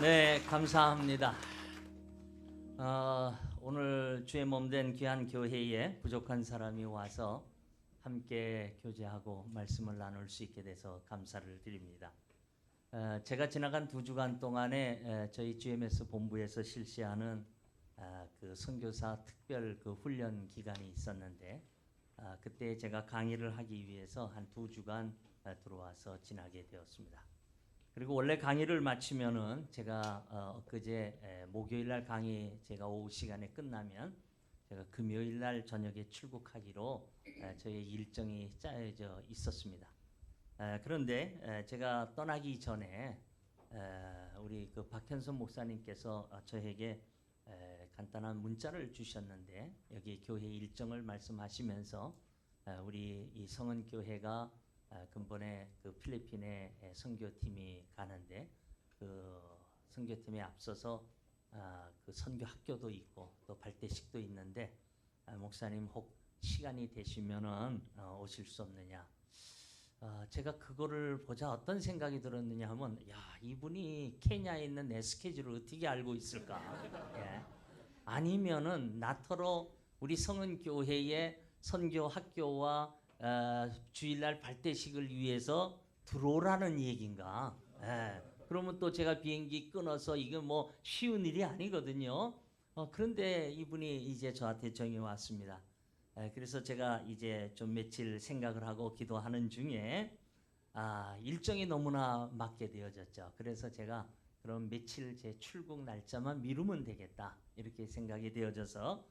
네, 감사합니다. 오늘 주의 몸된 귀한 교회에 부족한 사람이 와서 함께 교제하고 말씀을 나눌 수 있게 돼서 감사를 드립니다. 제가 지나간 2주간 동안에 저희 GMS 본부에서 실시하는 그 선교사 특별 그 훈련 기간이 있었는데 그때 제가 강의를 하기 위해서 한 2주간 들어와서 지나게 되었습니다. 그리고 원래 강의를 마치면은 제가 엊그제 목요일 날 강의 제가 오후 시간에 끝나면 제가 금요일 날 저녁에 출국하기로 저의 일정이 짜여져 있었습니다. 그런데 제가 떠나기 전에 우리 그 박현선 목사님께서 저에게 간단한 문자를 주셨는데 여기 교회 일정을 말씀하시면서 우리 이 성은교회가 근본에 그 필리핀에 선교팀이 가는데 그 선교팀에 앞서서 그 선교 학교도 있고 또 발대식도 있는데 목사님 혹 시간이 되시면은 오실 수 없느냐. 제가 그거를 보자 어떤 생각이 들었느냐 하면 야 이분이 케냐에 있는 내 스케줄을 어떻게 알고 있을까? 예. 아니면은 나더러 우리 성은교회의 선교 학교와 주일날 발대식을 위해서 들어오라는 얘기인가? 예. 그러면 또 제가 비행기 끊어서 이건 뭐 쉬운 일이 아니거든요. 그런데 이분이 이제 저한테 정이 왔습니다. 그래서 제가 이제 좀 며칠 생각을 하고 기도하는 중에 일정이 너무나 맞게 되어졌죠. 그래서 제가 그럼 며칠 제 출국 날짜만 미루면 되겠다 이렇게 생각이 되어져서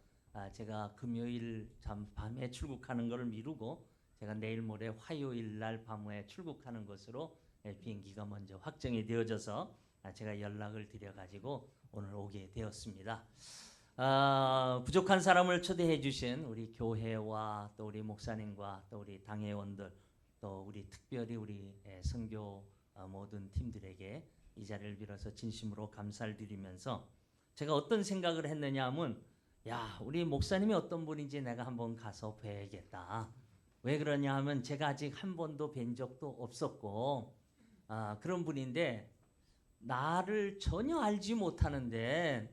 제가 금요일 밤에 출국하는 것을 미루고 제가 내일 모레 화요일 날 밤에 출국하는 것으로 비행기가 먼저 확정이 되어져서 제가 연락을 드려가지고 오늘 오게 되었습니다. 부족한 사람을 초대해 주신 우리 교회와 또 우리 목사님과 또 우리 당회원들 또 우리 특별히 우리 선교 모든 팀들에게 이 자리를 빌어서 진심으로 감사를 드리면서 제가 어떤 생각을 했느냐 하면 야 우리 목사님이 어떤 분인지 내가 한번 가서 뵈야겠다. 왜 그러냐 하면 제가 아직 한 번도 뵌 적도 없었고 그런 분인데 나를 전혀 알지 못하는데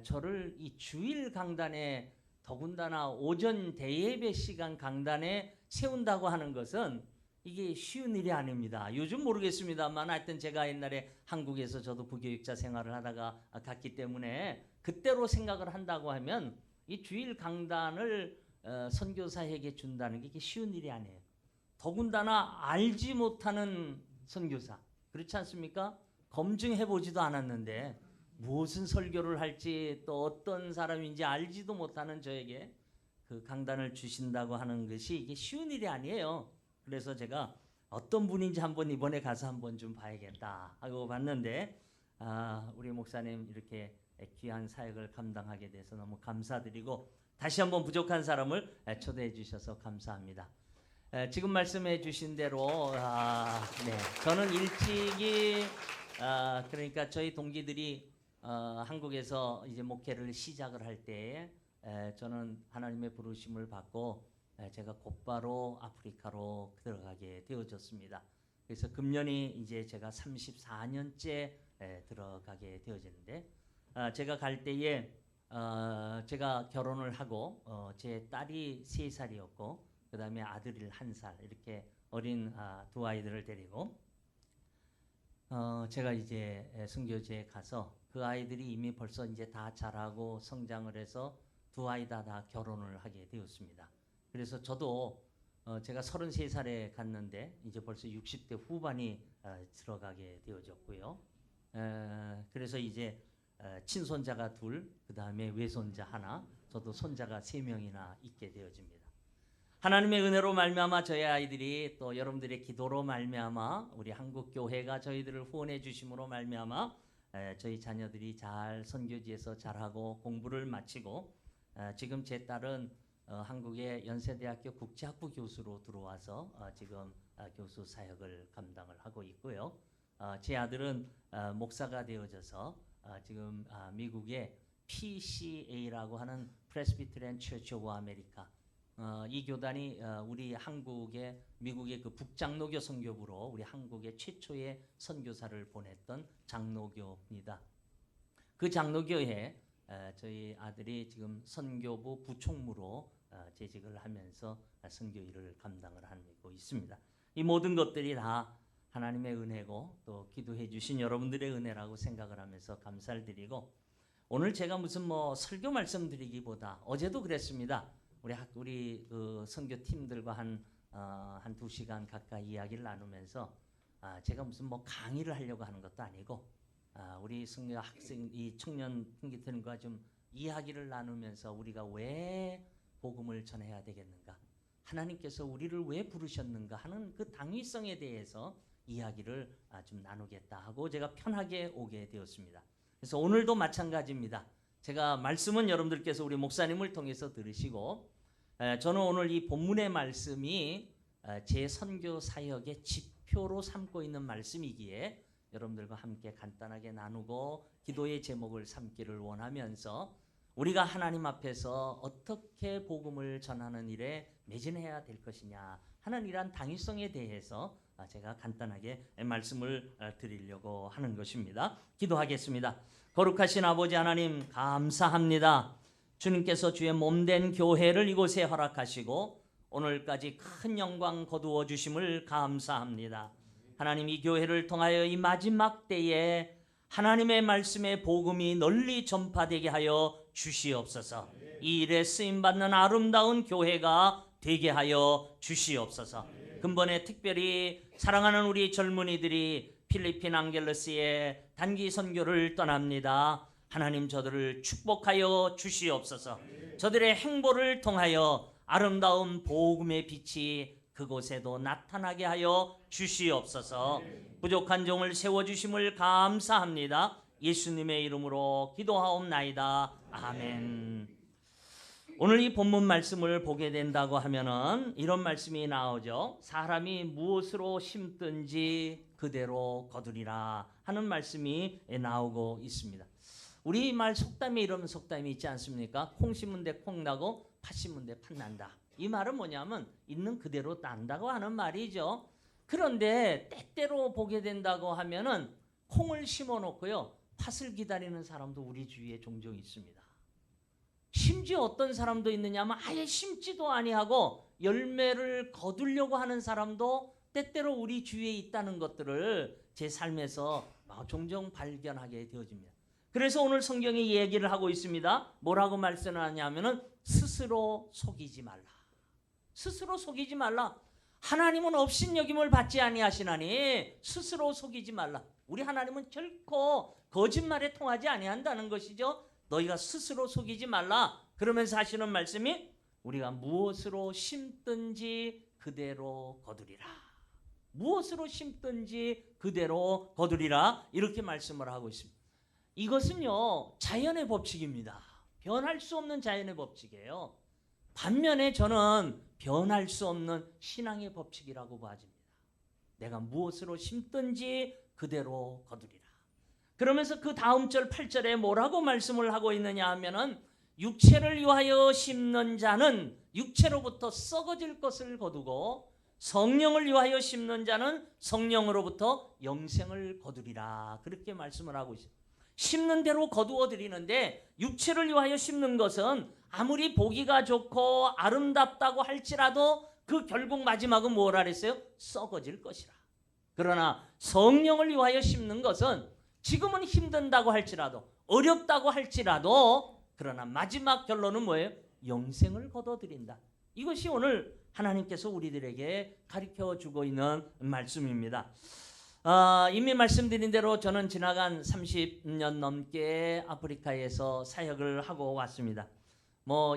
저를 이 주일 강단에 더군다나 오전 대예배 시간 강단에 세운다고 하는 것은 이게 쉬운 일이 아닙니다. 요즘 모르겠습니다만 하여튼 제가 옛날에 한국에서 저도 부교육자 생활을 하다가 갔기 때문에 그때로 생각을 한다고 하면 이 주일 강단을 선교사에게 준다는 게 이게 쉬운 일이 아니에요. 더군다나 알지 못하는 선교사 그렇지 않습니까? 검증해 보지도 않았는데 무슨 설교를 할지 또 어떤 사람인지 알지도 못하는 저에게 그 강단을 주신다고 하는 것이 이게 쉬운 일이 아니에요. 그래서 제가 어떤 분인지 한번 이번에 가서 한번 좀 봐야겠다 하고 봤는데 우리 목사님 이렇게 귀한 사역을 감당하게 돼서 너무 감사드리고 다시 한번 부족한 사람을 초대해 주셔서 감사합니다. 지금 말씀해 주신 대로 네, 저는 일찍이 그러니까 저희 동기들이 한국에서 이제 목회를 시작을 할 때에 저는 하나님의 부르심을 받고 제가 곧바로 아프리카로 들어가게 되어졌습니다. 그래서 금년이 이제 제가 34년째 들어가게 되어졌는데 제가 갈 때에 제가 결혼을 하고 제 딸이 3살이었고 그 다음에 아들이 1살 이렇게 어린 두 아이들을 데리고 제가 이제 선교지에 가서 그 아이들이 이미 벌써 이제 다 자라고 성장을 해서 두 아이 다 결혼을 하게 되었습니다. 그래서 저도 제가 33살에 갔는데 이제 벌써 60대 후반이 들어가게 되어졌고요. 그래서 이제 친손자가 2, 그 다음에 외손자 1, 저도 손자가 3명이나 있게 되어집니다. 하나님의 은혜로 말미암아 저희 아이들이 또 여러분들의 기도로 말미암아 우리 한국 교회가 저희들을 후원해 주심으로 말미암아 저희 자녀들이 잘 선교지에서 잘하고 공부를 마치고 지금 제 딸은 한국의 연세대학교 국제학부 교수로 들어와서 지금 교수 사역을 감당을 하고 있고요. 제 아들은 목사가 되어져서 지금 미국의 PCA라고 하는 Presbyterian Church of America 이 교단이 우리 한국의 미국의 그 북장로교 선교부로 우리 한국의 최초의 선교사를 보냈던 장로교입니다. 그 장로교에 저희 아들이 지금 선교부 부총무로 재직을 하면서 선교 일을 감당을 하고 있습니다. 이 모든 것들이 다 하나님의 은혜고 또 기도해 주신 여러분들의 은혜라고 생각을 하면서 감사를 드리고, 오늘 제가 무슨 설교 말씀드리기보다 어제도 그랬습니다. 우리 그 선교팀들과 한 2시간 가까이 이야기를 나누면서 제가 무슨 강의를 하려고 하는 것도 아니고 우리 선교 학생 이 청년 분기들과 좀 이야기를 나누면서 우리가 왜 복음을 전해야 되겠는가, 하나님께서 우리를 왜 부르셨는가 하는 그 당위성에 대해서 이야기를 좀 나누겠다 하고 제가 편하게 오게 되었습니다. 그래서 오늘도 마찬가지입니다. 제가 말씀은 여러분들께서 우리 목사님을 통해서 들으시고, 저는 오늘 이 본문의 말씀이 제 선교 사역의 지표로 삼고 있는 말씀이기에 여러분들과 함께 간단하게 나누고 기도의 제목을 삼기를 원하면서 우리가 하나님 앞에서 어떻게 복음을 전하는 일에 매진해야 될 것이냐 하는 이러한 당위성에 대해서 제가 간단하게 말씀을 드리려고 하는 것입니다. 기도하겠습니다. 거룩하신 아버지 하나님, 감사합니다. 주님께서 주의 몸된 교회를 이곳에 허락하시고 오늘까지 큰 영광 거두어 주심을 감사합니다. 하나님, 이 교회를 통하여 이 마지막 때에 하나님의 말씀의 복음이 널리 전파되게 하여 주시옵소서. 이 일에 쓰임받는 아름다운 교회가 되게 하여 주시옵소서. 근본에 특별히 사랑하는 우리 젊은이들이 필리핀 앙겔러스의 단기 선교를 떠납니다. 하나님, 저들을 축복하여 주시옵소서. 저들의 행보를 통하여 아름다운 복음의 빛이 그곳에도 나타나게 하여 주시옵소서. 부족한 종을 세워주심을 감사합니다. 예수님의 이름으로 기도하옵나이다. 아멘. 오늘 이 본문 말씀을 보게 된다고 하면은 이런 말씀이 나오죠. 사람이 무엇으로 심든지 그대로 거두리라 하는 말씀이 나오고 있습니다. 우리말 속담에 이런 속담이 있지 않습니까? 콩 심은 데 콩 나고 팥 심은 데 팥 난다. 이 말은 뭐냐면 있는 그대로 난다고 하는 말이죠. 그런데 때때로 보게 된다고 하면은 콩을 심어 놓고요, 팥을 기다리는 사람도 우리 주위에 종종 있습니다. 심지어 어떤 사람도 있느냐 하면 아예 심지도 아니하고 열매를 거두려고 하는 사람도 때때로 우리 주위에 있다는 것들을 제 삶에서 종종 발견하게 되어집니다. 그래서 오늘 성경이 얘기를 하고 있습니다. 뭐라고 말씀하냐면은 스스로 속이지 말라. 스스로 속이지 말라. 하나님은 업신여김을 받지 아니하시나니 스스로 속이지 말라. 우리 하나님은 결코 거짓말에 통하지 아니한다는 것이죠. 너희가 스스로 속이지 말라. 그러면서 하시는 말씀이 우리가 무엇으로 심든지 그대로 거두리라. 무엇으로 심든지 그대로 거두리라. 이렇게 말씀을 하고 있습니다. 이것은요, 자연의 법칙입니다. 변할 수 없는 자연의 법칙이에요. 반면에 저는 변할 수 없는 신앙의 법칙이라고 봐집니다. 내가 무엇으로 심든지 그대로 거두리라. 그러면서 그 다음 절 8절에 뭐라고 말씀을 하고 있느냐 하면은 육체를 위하여 심는 자는 육체로부터 썩어질 것을 거두고 성령을 위하여 심는 자는 성령으로부터 영생을 거두리라. 그렇게 말씀을 하고 있습니다. 심는 대로 거두어 드리는데 육체를 위하여 심는 것은 아무리 보기가 좋고 아름답다고 할지라도 그 결국 마지막은 뭐라 그랬어요? 썩어질 것이라. 그러나 성령을 위하여 심는 것은 지금은 힘든다고 할지라도 어렵다고 할지라도 그러나 마지막 결론은 뭐예요? 영생을 거둬들인다. 이것이 오늘 하나님께서 우리들에게 가르쳐주고 있는 말씀입니다. 이미 말씀드린 대로 저는 지나간 30년 넘게 아프리카에서 사역을 하고 왔습니다.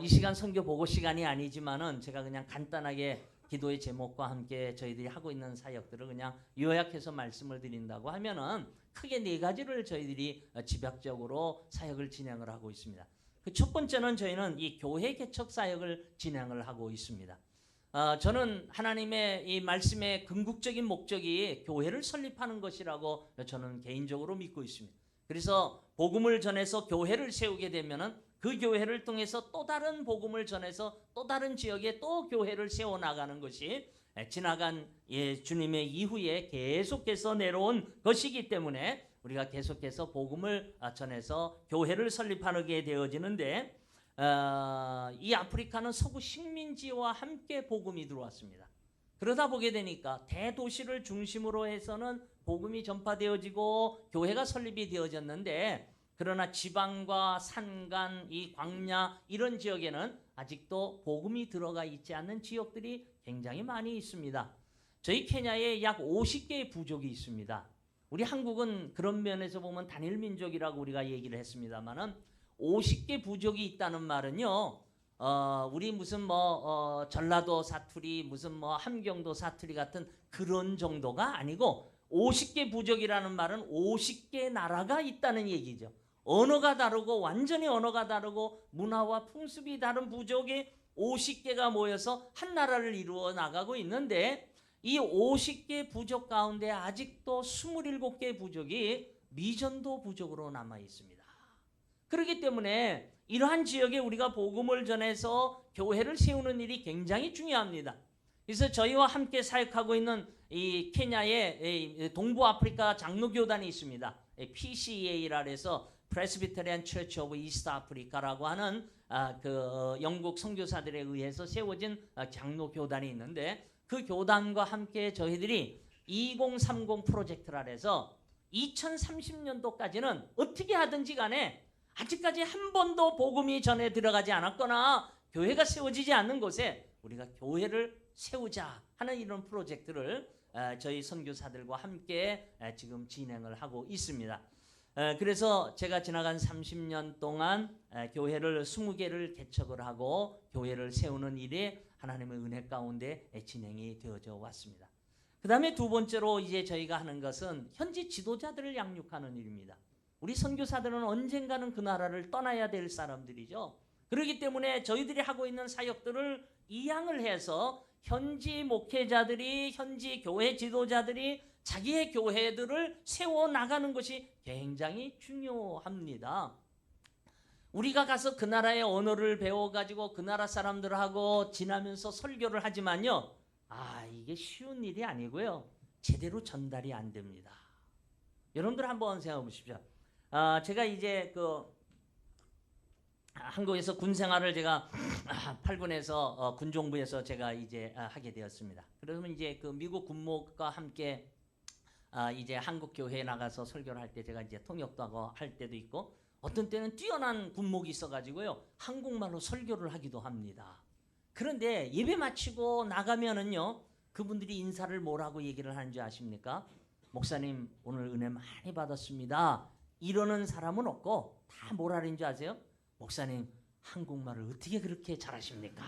이 시간 선교 보고 시간이 아니지만은 제가 그냥 간단하게 기도의 제목과 함께 저희들이 하고 있는 사역들을 그냥 요약해서 말씀을 드린다고 하면은 크게 4가지를 저희들이 집약적으로 사역을 진행을 하고 있습니다. 그 첫 번째는 저희는 이 교회 개척 사역을 진행을 하고 있습니다. 저는 하나님의 이 말씀의 궁극적인 목적이 교회를 설립하는 것이라고 저는 개인적으로 믿고 있습니다. 그래서 복음을 전해서 교회를 세우게 되면은 그 교회를 통해서 또 다른 복음을 전해서 또 다른 지역에 또 교회를 세워나가는 것이 지나간 주님의 이후에 계속해서 내려온 것이기 때문에 우리가 계속해서 복음을 전해서 교회를 설립하게 되어지는데 이 아프리카는 서구 식민지와 함께 복음이 들어왔습니다. 그러다 보게 되니까 대도시를 중심으로 해서는 복음이 전파되어지고 교회가 설립이 되어졌는데, 그러나 지방과 산간, 이 광야 이런 지역에는 아직도 복음이 들어가 있지 않는 지역들이 굉장히 많이 있습니다. 저희 케냐에 약 50개의 부족이 있습니다. 우리 한국은 그런 면에서 보면 단일 민족이라고 우리가 얘기를 했습니다만은 50개 부족이 있다는 말은요, 우리 무슨 전라도 사투리, 무슨 함경도 사투리 같은 그런 정도가 아니고 50개 부족이라는 말은 50개 나라가 있다는 얘기죠. 언어가 다르고 완전히 언어가 다르고 문화와 풍습이 다른 부족이 50개가 모여서 한 나라를 이루어 나가고 있는데, 이 50개 부족 가운데 아직도 27개 부족이 미전도 부족으로 남아 있습니다. 그렇기 때문에 이러한 지역에 우리가 복음을 전해서 교회를 세우는 일이 굉장히 중요합니다. 그래서 저희와 함께 사역하고 있는 이 케냐의 동부 아프리카 장로교단이 있습니다. PCA라 해서 Presbyterian Church of East Africa라고 하는 그 영국 선교사들에 의해서 세워진 장로교단이 있는데, 그 교단과 함께 저희들이 2030 프로젝트라 해서 2030년도까지는 어떻게 하든지 간에 아직까지 한 번도 복음이 전에 들어가지 않았거나 교회가 세워지지 않는 곳에 우리가 교회를 세우자 하는 이런 프로젝트를 저희 선교사들과 함께 지금 진행을 하고 있습니다. 그래서 제가 지나간 30년 동안 교회를 20개를 개척을 하고 교회를 세우는 일이 하나님의 은혜 가운데 진행이 되어져 왔습니다. 그 다음에 두 번째로 이제 저희가 하는 것은 현지 지도자들을 양육하는 일입니다. 우리 선교사들은 언젠가는 그 나라를 떠나야 될 사람들이죠. 그렇기 때문에 저희들이 하고 있는 사역들을 이양을 해서 현지 목회자들이, 현지 교회 지도자들이 자기의 교회들을 세워나가는 것이 굉장히 중요합니다. 우리가 가서 그 나라의 언어를 배워가지고 그 나라 사람들하고 지나면서 설교를 하지만요, 이게 쉬운 일이 아니고요, 제대로 전달이 안 됩니다. 여러분들 한번 생각해 보십시오. 제가 이제 한국에서 군 생활을 제가 8군에서 군종부에서 제가 이제 하게 되었습니다. 그러면 이제 그 미국 군목과 함께 이제 한국 교회에 나가서 설교를 할 때 제가 이제 통역도 하고 할 때도 있고, 어떤 때는 뛰어난 군목이 있어가지고요 한국말로 설교를 하기도 합니다. 그런데 예배 마치고 나가면은요, 그분들이 인사를 뭐라고 얘기를 하는지 아십니까? 목사님 오늘 은혜 많이 받았습니다. 이러는 사람은 없고 다 뭐라 하는 줄 아세요? 목사님 한국말을 어떻게 그렇게 잘하십니까?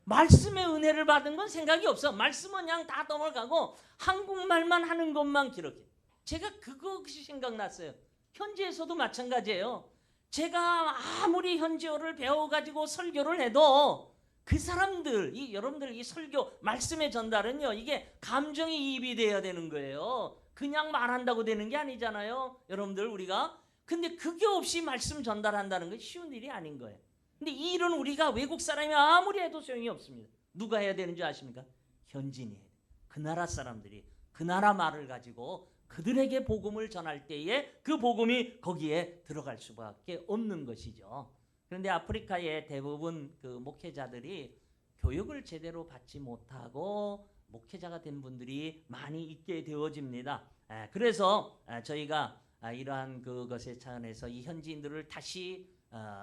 말씀의 은혜를 받은 건 생각이 없어. 말씀은 그냥 다 넘어가고 한국말만 하는 것만 기록해. 제가 그것이 생각났어요. 현지에서도 마찬가지예요. 제가 아무리 현지어를 배워가지고 설교를 해도 그 사람들, 여러분들 이 설교 말씀의 전달은요, 이게 감정이입이 돼야 되는 거예요. 그냥 말한다고 되는 게 아니잖아요, 여러분들. 우리가 근데 그게 없이 말씀 전달한다는 건 쉬운 일이 아닌 거예요. 근데 이 일은 우리가 외국 사람이 아무리 해도 소용이 없습니다. 누가 해야 되는 줄 아십니까? 현지인이 해야 돼요. 그 나라 사람들이 그 나라 말을 가지고 그들에게 복음을 전할 때에 그 복음이 거기에 들어갈 수밖에 없는 것이죠. 그런데 아프리카의 대부분 그 목회자들이 교육을 제대로 받지 못하고 목회자가 된 분들이 많이 있게 되어집니다. 그래서 저희가 이러한 그것에 차원에서 이 현지인들을 다시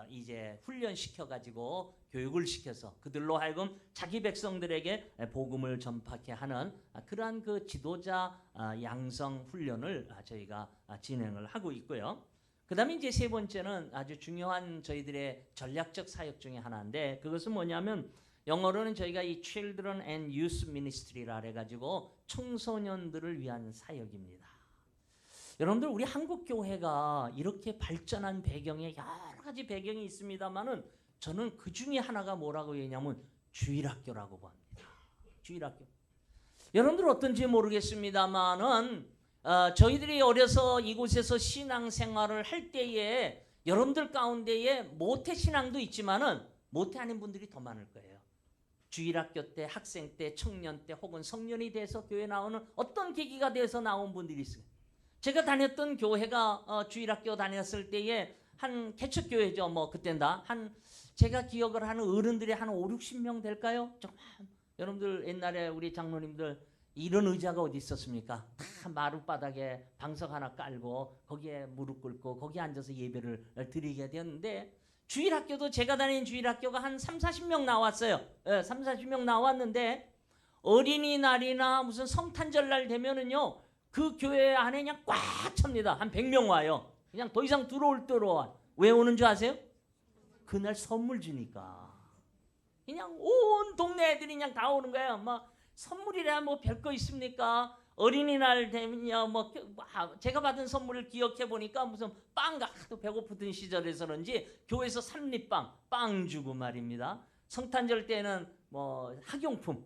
이제 훈련시켜 가지고 교육을 시켜서 그들로 하여금 자기 백성들에게 복음을 전파케 하는 그러한 그 지도자 양성 훈련을 저희가 진행을 하고 있고요. 그다음에 이제 세 번째는 아주 중요한 저희들의 전략적 사역 중에 하나인데, 그것은 뭐냐면 영어로는 저희가 이 Children and Youth Ministry라 해가지고 청소년들을 위한 사역입니다. 여러분들 우리 한국 교회가 이렇게 발전한 배경에 여러 가지 배경이 있습니다만은 저는 그 중에 하나가 뭐라고 얘기냐면 주일학교라고 봅니다. 주일학교. 여러분들 어떤지 모르겠습니다만은 저희들이 어려서 이곳에서 신앙생활을 할 때에 여러분들 가운데에 모태신앙도 있지만은 모태아닌 분들이 더 많을 거예요. 주일학교 때, 학생 때, 청년 때 혹은 성년이 돼서 교회 나오는 어떤 계기가 돼서 나온 분들이 있어요. 제가 다녔던 교회가 주일학교 다녔을 때에 한 개척교회죠. 뭐 그땐 다 한 제가 기억을 하는 어른들이 한 5, 60명 될까요? 여러분들 옛날에 우리 장로님들 이런 의자가 어디 있었습니까? 다 마룻바닥에 방석 하나 깔고 거기에 무릎 꿇고 거기에 앉아서 예배를 드리게 되었는데 주일학교도 제가 다닌 주일학교가 한 3, 40명 나왔어요. 3, 40명 나왔는데 어린이날이나 무슨 성탄절날 되면은요 그 교회 안에 그냥 꽉 찹니다. 한 100명 와요. 그냥 더 이상 들어올 대로 와. 왜 오는 줄 아세요? 그날 선물 주니까. 그냥 온 동네 애들이 그냥 다 오는 거예요. 막 선물이라 뭐 별거 있습니까? 어린이날 되면요 뭐 제가 받은 선물을 기억해 보니까 무슨 빵가 하도 배고프던 시절에서 그런지 교회에서 삼립빵 빵 주고 말입니다. 성탄절 때는 뭐 학용품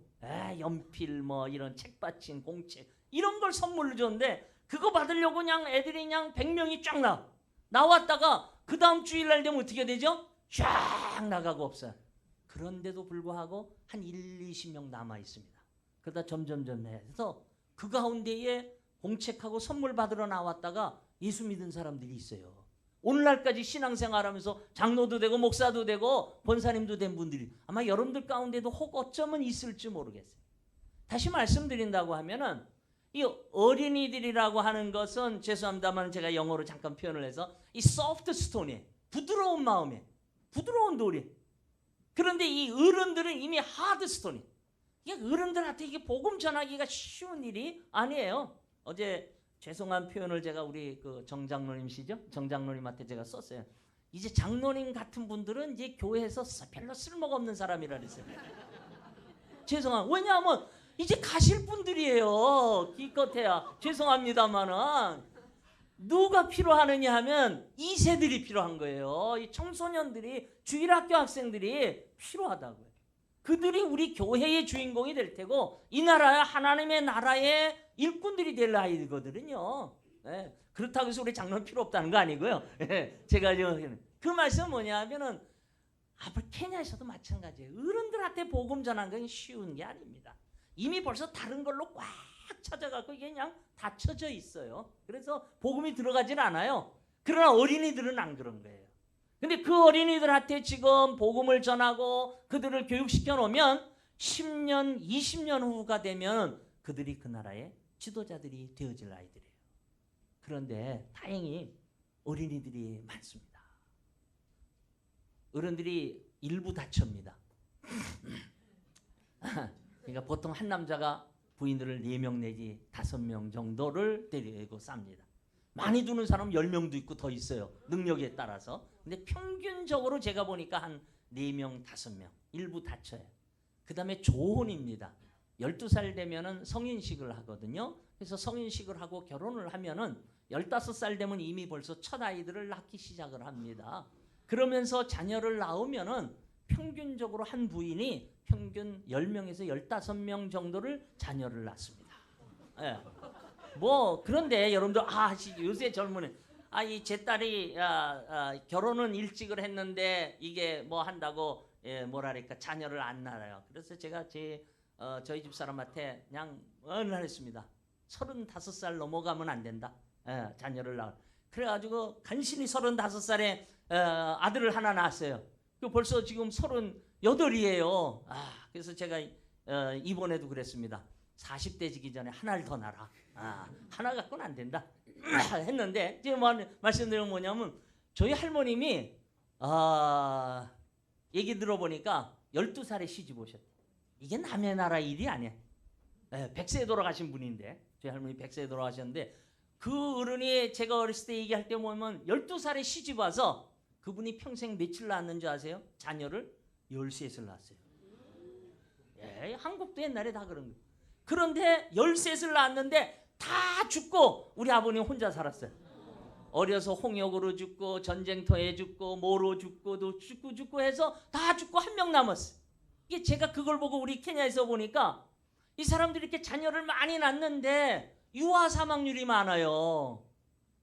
연필 뭐 이런 책받침 공책 이런 걸 선물로 줬는데 그거 받으려고 그냥 애들이 그냥 100명이 쫙 나왔다가 그 다음 주일날 되면 어떻게 되죠? 쫙 나가고 없어요. 그런데도 불구하고 한 1, 20명 남아 있습니다. 그러다 점점 해서 그 가운데에 공책하고 선물 받으러 나왔다가 예수 믿은 사람들이 있어요. 오늘날까지 신앙생활하면서 장로도 되고 목사도 되고 권사님도 된 분들이 아마 여러분들 가운데도 혹 어쩌면 있을지 모르겠어요. 다시 말씀드린다고 하면은 이 어린이들이라고 하는 것은 죄송합니다만 제가 영어로 잠깐 표현을 해서 이 soft stone이에요. 부드러운 마음에 부드러운 돌이. 그런데 이 어른들은 이미 hard stone. 이게 어른들한테 이게 복음 전하기가 쉬운 일이 아니에요. 어제 죄송한 표현을 제가 우리 그 정장로님이시죠? 정장로님한테 제가 썼어요. 이제 장로님 같은 분들은 이제 교회에서 별로 쓸모가 없는 사람이라 그랬어요. 죄송합니다. 왜냐하면 이제 가실 분들이에요. 기껏해야. 죄송합니다만은 누가 필요하느냐 하면 2세들이 필요한 거예요. 이 청소년들이 주일학교 학생들이 필요하다고요. 그들이 우리 교회의 주인공이 될 테고 이 나라 하나님의 나라의 일꾼들이 될 아이거든요. 네. 그렇다고 해서 우리 장로는 필요 없다는 거 아니고요. 제가 그 말씀은 뭐냐면은 케냐에서도 마찬가지예요. 어른들한테 복음 전하는 건 쉬운 게 아닙니다. 이미 벌써 다른 걸로 꽉 찾아가고 이게 그냥 닫혀져 있어요. 그래서 복음이 들어가진 않아요. 그러나 어린이들은 안 그런 거예요. 근데 그 어린이들한테 지금 복음을 전하고 그들을 교육시켜 놓으면 10년, 20년 후가 되면 그들이 그 나라의 지도자들이 되어질 아이들이에요. 그런데 다행히 어린이들이 많습니다. 어른들이 일부 다칩니다. 그러니까 보통 한 남자가 부인들을 4명 내지 5명 정도를 데리고 쌉니다. 많이 두는 사람은 10명도 있고 더 있어요. 능력에 따라서. 근데 평균적으로 제가 보니까 한 4명, 5명. 일부 다쳐요. 그 다음에 조혼입니다. 12살 되면은 성인식을 하거든요. 그래서 성인식을 하고 결혼을 하면은 15살 되면 이미 벌써 첫 아이들을 낳기 시작을 합니다. 그러면서 자녀를 낳으면은 평균적으로 한 부인이 평균 10명에서 15명 정도를 자녀를 낳습니다. 예. 뭐 그런데 여러분들 요새 젊은이 이 제 딸이 결혼은 일찍을 했는데 이게 뭐 한다고 뭐랄까 자녀를 안 낳아요. 그래서 제가 저희 집 사람한테 그냥 언언했습니다. 35살 넘어가면 안 된다. 자녀를 낳아. 그래가지고 간신히 35살에 아들을 하나 낳았어요. 벌써 지금 38이에요. 그래서 제가 이번에도 그랬습니다. 40대 지기 전에 하나를 더 낳아라. 하나 갖고는 안 된다. 했는데 지금 말씀드리는 뭐냐면 저희 할머님이 얘기 들어보니까 12살에 시집 오셨대. 이게 남의 나라 일이 아니야. 100세에 돌아가신 분인데 저희 할머니 100세에 돌아가셨는데 그 어른이 제가 어렸을 때 얘기할 때 보면 12살에 시집 와서 그분이 평생 며칠 낳았는 줄 아세요? 자녀를 13을 낳았어요. 한국도 옛날에 다 그런 거예요. 그런데 13을 낳았는데 다 죽고 우리 아버님 혼자 살았어요. 어려서 홍역으로 죽고 전쟁터에 죽고 뭐로 죽고도 죽고 해서 다 죽고 한 명 남았어요. 이게 제가 그걸 보고 우리 케냐에서 보니까 이 사람들이 이렇게 자녀를 많이 낳는데 유아 사망률이 많아요.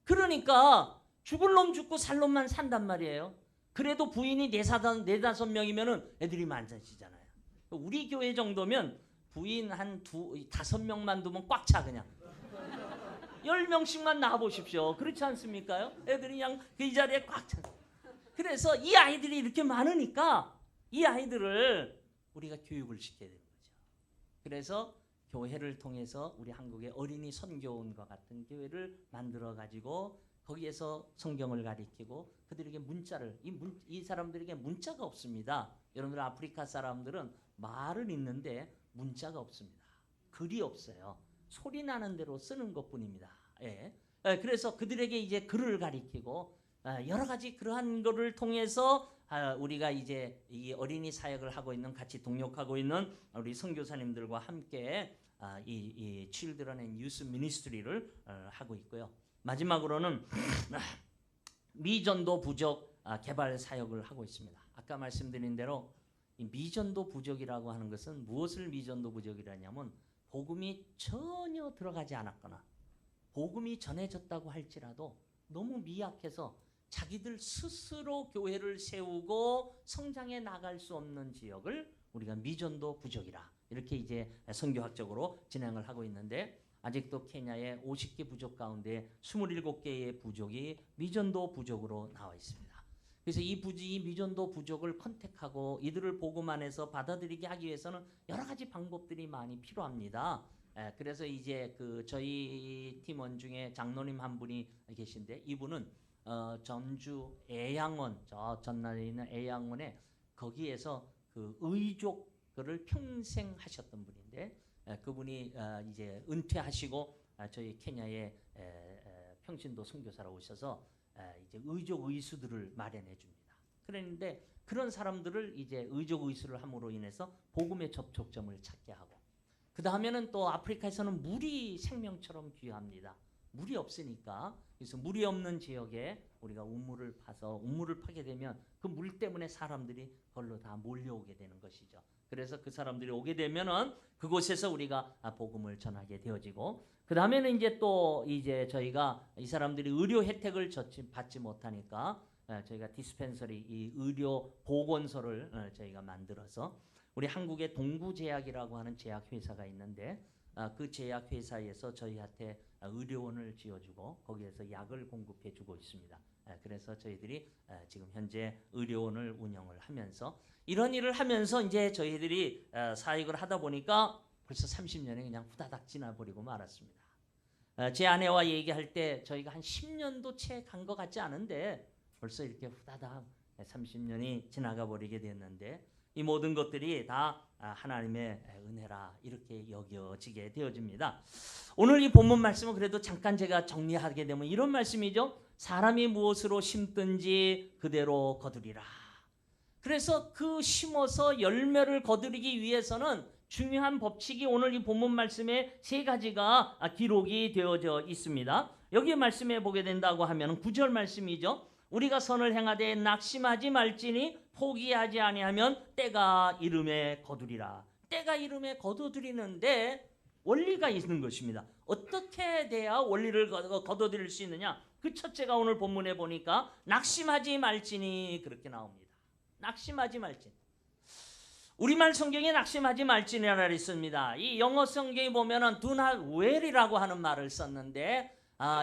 그러니까 죽을 놈 죽고 살 놈만 산단 말이에요. 그래도 부인이 네다섯 명이면은 애들이 많아지잖아요. 우리 교회 정도면 부인 한 다섯 명만 두면 꽉 차 그냥. 10명씩만 낳아보십시오. 그렇지 않습니까? 애들이 그냥 그 자리에 꽉 차. 그래서 이 아이들이 이렇게 많으니까 이 아이들을 우리가 교육을 시켜야 되는 거죠. 그래서 교회를 통해서 우리 한국의 어린이 선교원과 같은 교회를 만들어 가지고 거기에서 성경을 가리키고 그들에게 문자를 이 사람들에게 문자가 없습니다. 여러분들 아프리카 사람들은 말은 있는데 문자가 없습니다. 글이 없어요. 소리 나는 대로 쓰는 것뿐입니다. 예. 그래서 그들에게 이제 글을 가리키고 여러 가지 그러한 것을 통해서 우리가 이제 이 어린이 사역을 하고 있는 같이 동역하고 있는 우리 선교사님들과 함께 이 Children and Youth Ministry를 하고 있고요. 마지막으로는 미전도 부족 개발 사역을 하고 있습니다. 아까 말씀드린 대로 이 미전도 부족이라고 하는 것은 무엇을 미전도 부족이라냐면 복음이 전혀 들어가지 않았거나 복음이 전해졌다고 할지라도 너무 미약해서 자기들 스스로 교회를 세우고 성장해 나갈 수 없는 지역을 우리가 미전도 부족이라 이렇게 이제 선교학적으로 진행을 하고 있는데 아직도 케냐의 50개 부족 가운데 27개의 부족이 미전도 부족으로 나와 있습니다. 그래서 이 미전도 부족을 컨택하고 이들을 복음 안에서 받아들이게 하기 위해서는 여러 가지 방법들이 많이 필요합니다. 그래서 이제 그 저희 팀원 중에 장로님 한 분이 계신데 이분은 전주 애양원 저 전남에 있는 애양원에 거기에서 그 의족을 평생 하셨던 분인데 그분이 이제 은퇴하시고 저희 케냐의 평신도 선교사로 오셔서 이제 의족 의수들을 마련해 줍니다. 그런데 그런 사람들을 이제 의족 의수를 함으로 인해서 복음의 접촉점을 찾게 하고 그 다음에는 또 아프리카에서는 물이 생명처럼 귀합니다. 물이 없으니까 그래서 물이 없는 지역에 우리가 우물을 파서 우물을 파게 되면 그 물 때문에 사람들이 그걸로 다 몰려오게 되는 것이죠. 그래서 그 사람들이 오게 되면은 그곳에서 우리가 복음을 전하게 되어지고 그 다음에는 이제 또 이제 저희가 이 사람들이 의료 혜택을 받지 못하니까 저희가 디스펜서리 이 의료 보건소를 저희가 만들어서 우리 한국의 동구제약이라고 하는 제약회사가 있는데 그 제약회사에서 저희한테 의료원을 지어주고 거기에서 약을 공급해주고 있습니다. 그래서 저희들이 지금 현재 의료원을 운영을 하면서 이런 일을 하면서 이제 저희들이 사역을 하다 보니까 벌써 30년이 그냥 후다닥 지나버리고 말았습니다. 제 아내와 얘기할 때 저희가 한 10년도 채 간 것 같지 않은데 벌써 이렇게 후다닥 30년이 지나가 버리게 됐는데 이 모든 것들이 다 하나님의 은혜라 이렇게 여겨지게 되어집니다. 오늘 이 본문 말씀은 그래도 잠깐 제가 정리하게 되면 이런 말씀이죠. 사람이 무엇으로 심든지 그대로 거두리라. 그래서 그 심어서 열매를 거두리기 위해서는 중요한 법칙이 오늘 이 본문 말씀에 세 가지가 기록이 되어져 있습니다. 여기 말씀해 보게 된다고 하면 9절 말씀이죠. 우리가 선을 행하되 낙심하지 말지니 포기하지 아니하면 때가 이름에 거두리라. 때가 이름에 거두드리는데 원리가 있는 것입니다. 어떻게 돼야 원리를 거둬들일 수 있느냐? 그 첫째가 오늘 본문에 보니까 낙심하지 말지니 그렇게 나옵니다. 낙심하지 말지니. 우리말 성경에 낙심하지 말지니라 있습니다. 이 영어 성경에 보면은 do not worry라고 하는 말을 썼는데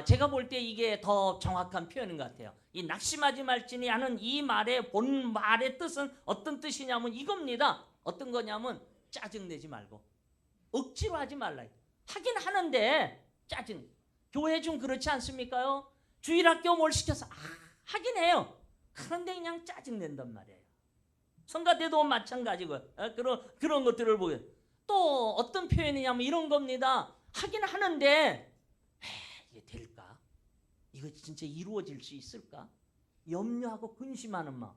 제가 볼 때 이게 더 정확한 표현인 것 같아요. 이 낙심하지 말지니 하는 이 말의 본 말의 뜻은 어떤 뜻이냐면 이겁니다. 어떤 거냐면 짜증내지 말고 억지로 하지 말라. 하긴 하는데 짜증. 교회 중 그렇지 않습니까요? 주일학교 뭘 시켜서 하긴 해요. 그런데 그냥 짜증낸단 말이에요. 성가대도 마찬가지고요. 그런 것들을 보게. 또 어떤 표현이냐면 이런 겁니다. 하긴 하는데 이게 될까? 이거 진짜 이루어질 수 있을까? 염려하고 근심하는 마음.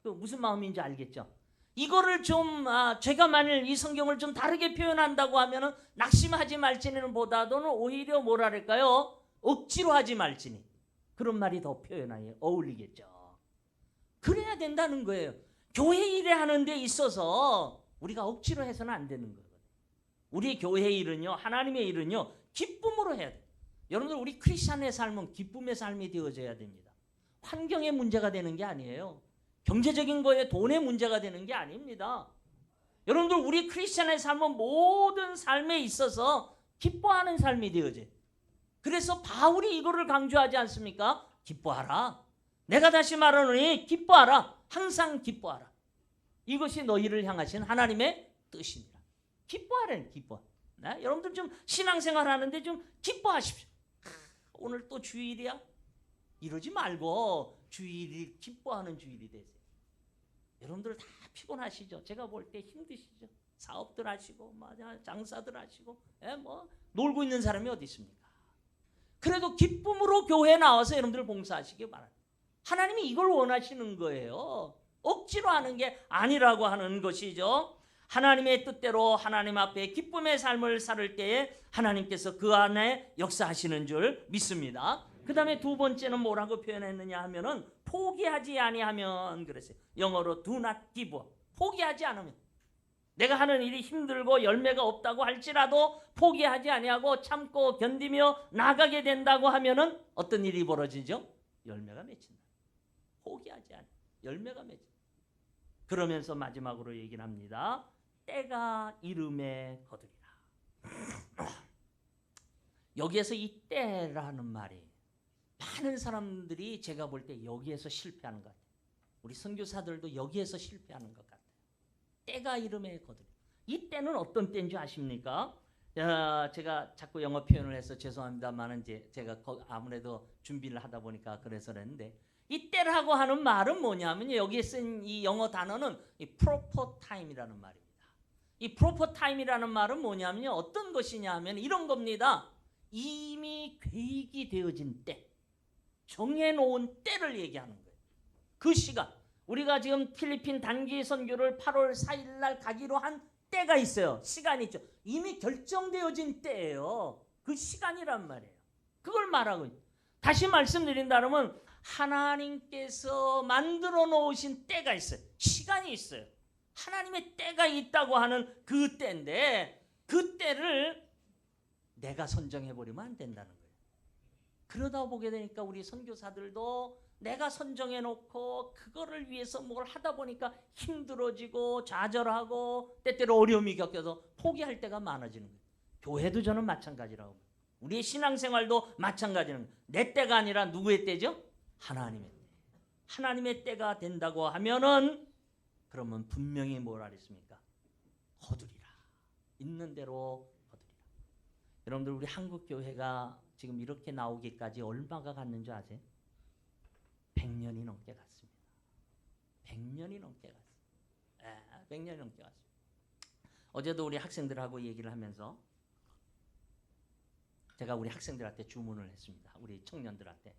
그 무슨 마음인지 알겠죠? 이거를 좀 제가 만일 이 성경을 좀 다르게 표현한다고 하면은 낙심하지 말지는 보다도는 오히려 뭐랄까요? 억지로 하지 말지니. 그런 말이 더 표현하에 어울리겠죠. 그래야 된다는 거예요. 교회 일에 하는 데 있어서 우리가 억지로 해서는 안 되는 거거든요. 우리 교회 일은요, 하나님의 일은요, 기쁨으로 해야 돼. 여러분들 우리 크리스찬의 삶은 기쁨의 삶이 되어져야 됩니다. 환경의 문제가 되는 게 아니에요. 경제적인 거에 돈의 문제가 되는 게 아닙니다. 여러분들 우리 크리스찬의 삶은 모든 삶에 있어서 기뻐하는 삶이 되어져요. 그래서 바울이 이거를 강조하지 않습니까? 기뻐하라. 내가 다시 말하노니 기뻐하라. 항상 기뻐하라. 이것이 너희를 향하신 하나님의 뜻입니다. 기뻐하라는 기뻐. 네? 여러분들 좀 신앙생활 하는데 좀 기뻐하십시오. 오늘 또 주일이야? 이러지 말고 주일이 기뻐하는 주일이 되세요. 여러분들 다 피곤하시죠? 제가 볼 때 힘드시죠? 사업들 하시고 장사들 하시고 뭐 놀고 있는 사람이 어디 있습니까? 그래도 기쁨으로 교회에 나와서 여러분들 봉사하시기 바랍니다. 하나님이 이걸 원하시는 거예요. 억지로 하는 게 아니라고 하는 것이죠. 하나님의 뜻대로 하나님 앞에 기쁨의 삶을 살 때에 하나님께서 그 안에 역사하시는 줄 믿습니다. 그 다음에 두 번째는 뭐라고 표현했느냐 하면은 포기하지 아니하면 그랬어요. 영어로 do not give up. 포기하지 않으면. 내가 하는 일이 힘들고 열매가 없다고 할지라도 포기하지 아니하고 참고 견디며 나가게 된다고 하면은 어떤 일이 벌어지죠? 열매가 맺힌다. 포기하지 않아. 열매가 맺힌다. 그러면서 마지막으로 얘기를 합니다. 때가 이름에 거두리라. 여기에서 이 때라는 말이 많은 사람들이 제가 볼 때 여기에서 실패하는 것 같아요. 우리 선교사들도 여기에서 실패하는 것 같아요. 때가 이름에 거두리라. 이 때는 어떤 때인 줄 아십니까? 제가 자꾸 영어 표현을 해서 죄송합니다만 이제 제가 아무래도 준비를 하다 보니까 그래서 그랬는데 이 때라고 하는 말은 뭐냐면 여기에 쓴 이 영어 단어는 이 proper time이라는 말입니다. 이 proper time이라는 말은 뭐냐면요. 어떤 것이냐 하면 이런 겁니다. 이미 계획이 되어진 때, 정해놓은 때를 얘기하는 거예요. 그 시간. 우리가 지금 필리핀 단기 선교를 8월 4일 날 가기로 한 때가 있어요. 시간이 있죠. 이미 결정되어진 때예요. 그 시간이란 말이에요. 그걸 말하고 있어요. 다시 말씀드린다면 하나님께서 만들어 놓으신 때가 있어요. 시간이 있어요. 하나님의 때가 있다고 하는 그 때인데 그 때를 내가 선정해버리면 안 된다는 거예요. 그러다 보게 되니까 우리 선교사들도 내가 선정해 놓고 그거를 위해서 뭘 하다 보니까 힘들어지고 좌절하고 때때로 어려움이 겪여서 포기할 때가 많아지는 거예요. 교회도 저는 마찬가지라고. 우리의 신앙생활도 마찬가지는 내 때가 아니라 누구의 때죠? 하나님의 때. 하나님의 때가 된다고 하면은 그러면 분명히 뭐라 그랬습니까? 거두리라. 있는 대로 거두리라. 여러분들 우리 한국 교회가 지금 이렇게 나오기까지 얼마가 갔는 줄 아세요? 100년이 넘게 갔습니다. 100년이 넘게 갔습니다. 100년이 넘게 갔습니다. 어제도 우리 학생들하고 얘기를 하면서 제가 우리 학생들한테 주문을 했습니다. 우리 청년들한테.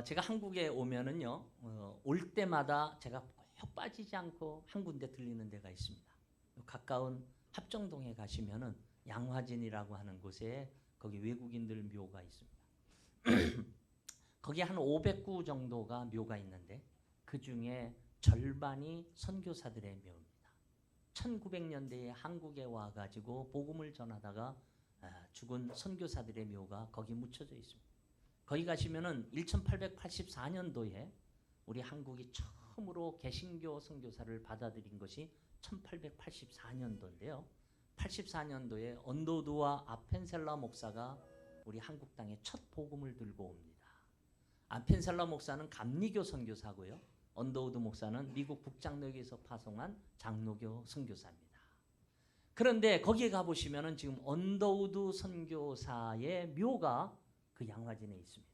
제가 한국에 오면은요, 올 때마다 제가 꼭 빠지지 않고 한 군데 들리는 데가 있습니다. 가까운 합정동에 가시면은 양화진이라고 하는 곳에 거기 외국인들 묘가 있습니다. 거기 한 500구 정도가 묘가 있는데 그 중에 절반이 선교사들의 묘입니다. 1900년대에 한국에 와가지고 복음을 전하다가 죽은 선교사들의 묘가 거기 묻혀져 있습니다. 거기 가시면은 1884년도에 우리 한국이 처음으로 개신교 선교사를 받아들인 것이 1884년도인데요. 84년도에 언더우드와 아펜셀라 목사가 우리 한국 땅에 첫 복음을 들고 옵니다. 아펜셀라 목사는 감리교 선교사고요. 언더우드 목사는 미국 북장로교에서 파송한 장로교 선교사입니다. 그런데 거기에 가보시면은 지금 언더우드 선교사의 묘가 그 양화진에 있습니다.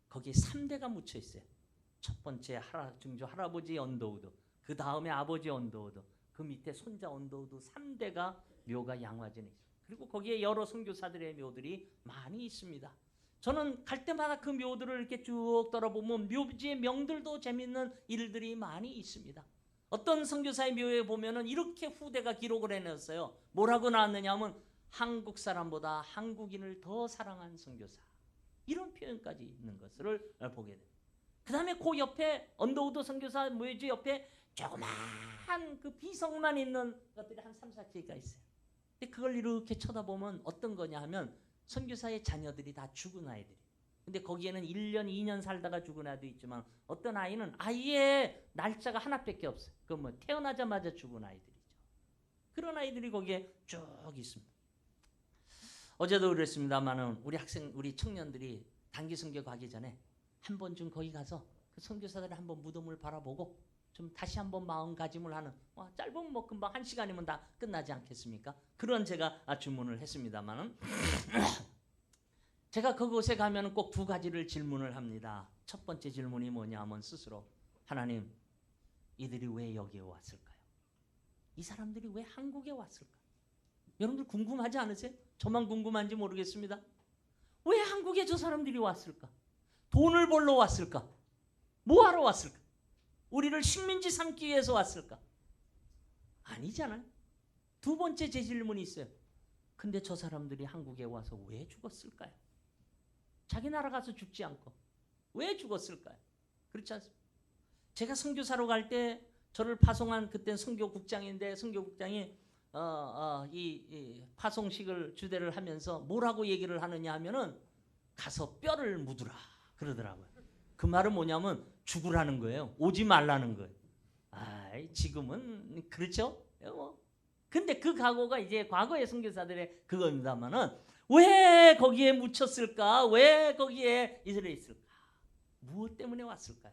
거기에 3대가 묻혀 있어요. 첫 번째 증조 할아버지 언더우드, 그 다음에 아버지 언더우드, 그 밑에 손자 언더우드 3대가 묘가 양화진에 있어요. 그리고 거기에 여러 선교사들의 묘들이 많이 있습니다. 저는 갈 때마다 그 묘들을 이렇게 쭉 돌아보면 묘지의 명들도 재밌는 일들이 많이 있습니다. 어떤 선교사의 묘에 보면은 이렇게 후대가 기록을 해놨어요. 뭐라고 나왔느냐 하면 한국 사람보다 한국인을 더 사랑한 선교사. 이런 표현까지 있는 것을 보게 됩니다. 그 다음에 그 옆에 언더우드 선교사 묘지 옆에 조그마한 그 비석만 있는 것들이 한 3, 4개가 있어요. 근데 그걸 이렇게 쳐다보면 어떤 거냐 하면 선교사의 자녀들이 다 죽은 아이들이. 근데 거기에는 1년, 2년 살다가 죽은 아이도 있지만 어떤 아이는 아예 날짜가 하나밖에 없어요. 그 뭐 태어나자마자 죽은 아이들이죠. 그런 아이들이 거기에 쭉 있습니다. 어제도 그랬습니다만은 우리 청년들이 단기 선교 가기 전에 한 번쯤 거기 가서 그 선교사들의 한번 무덤을 바라보고 좀 다시 한번 마음가짐을 하는, 짧으면 뭐 금방 1시간이면 다 끝나지 않겠습니까? 그런 제가 주문을 했습니다만은 제가 그곳에 가면 꼭 2가지를 질문을 합니다. 첫 번째 질문이 뭐냐면 스스로, 하나님, 이들이 왜 여기에 왔을까요? 이 사람들이 왜 한국에 왔을까? 여러분들 궁금하지 않으세요? 저만 궁금한지 모르겠습니다. 왜 한국에 저 사람들이 왔을까? 돈을 벌러 왔을까? 뭐 하러 왔을까? 우리를 식민지 삼기 위해서 왔을까? 아니잖아요. 2번째 제 질문이 있어요. 근데 저 사람들이 한국에 와서 왜 죽었을까요? 자기 나라 가서 죽지 않고 왜 죽었을까요? 그렇지 않습니까? 제가 선교사로 갈 때 저를 파송한 그때 선교국장인데, 선교국장이 이 파송식을 주대를 하면서 뭐라고 얘기를 하느냐 하면은 가서 뼈를 묻으라 그러더라고요. 그 말은 뭐냐면 죽으라는 거예요. 오지 말라는 거예요. 지금은 그렇죠? 근데 그 각오가 이제 과거의 선교사들의 그겁니다만은 왜 거기에 묻혔을까? 왜 거기에 이들에 있을까? 무엇 때문에 왔을까요?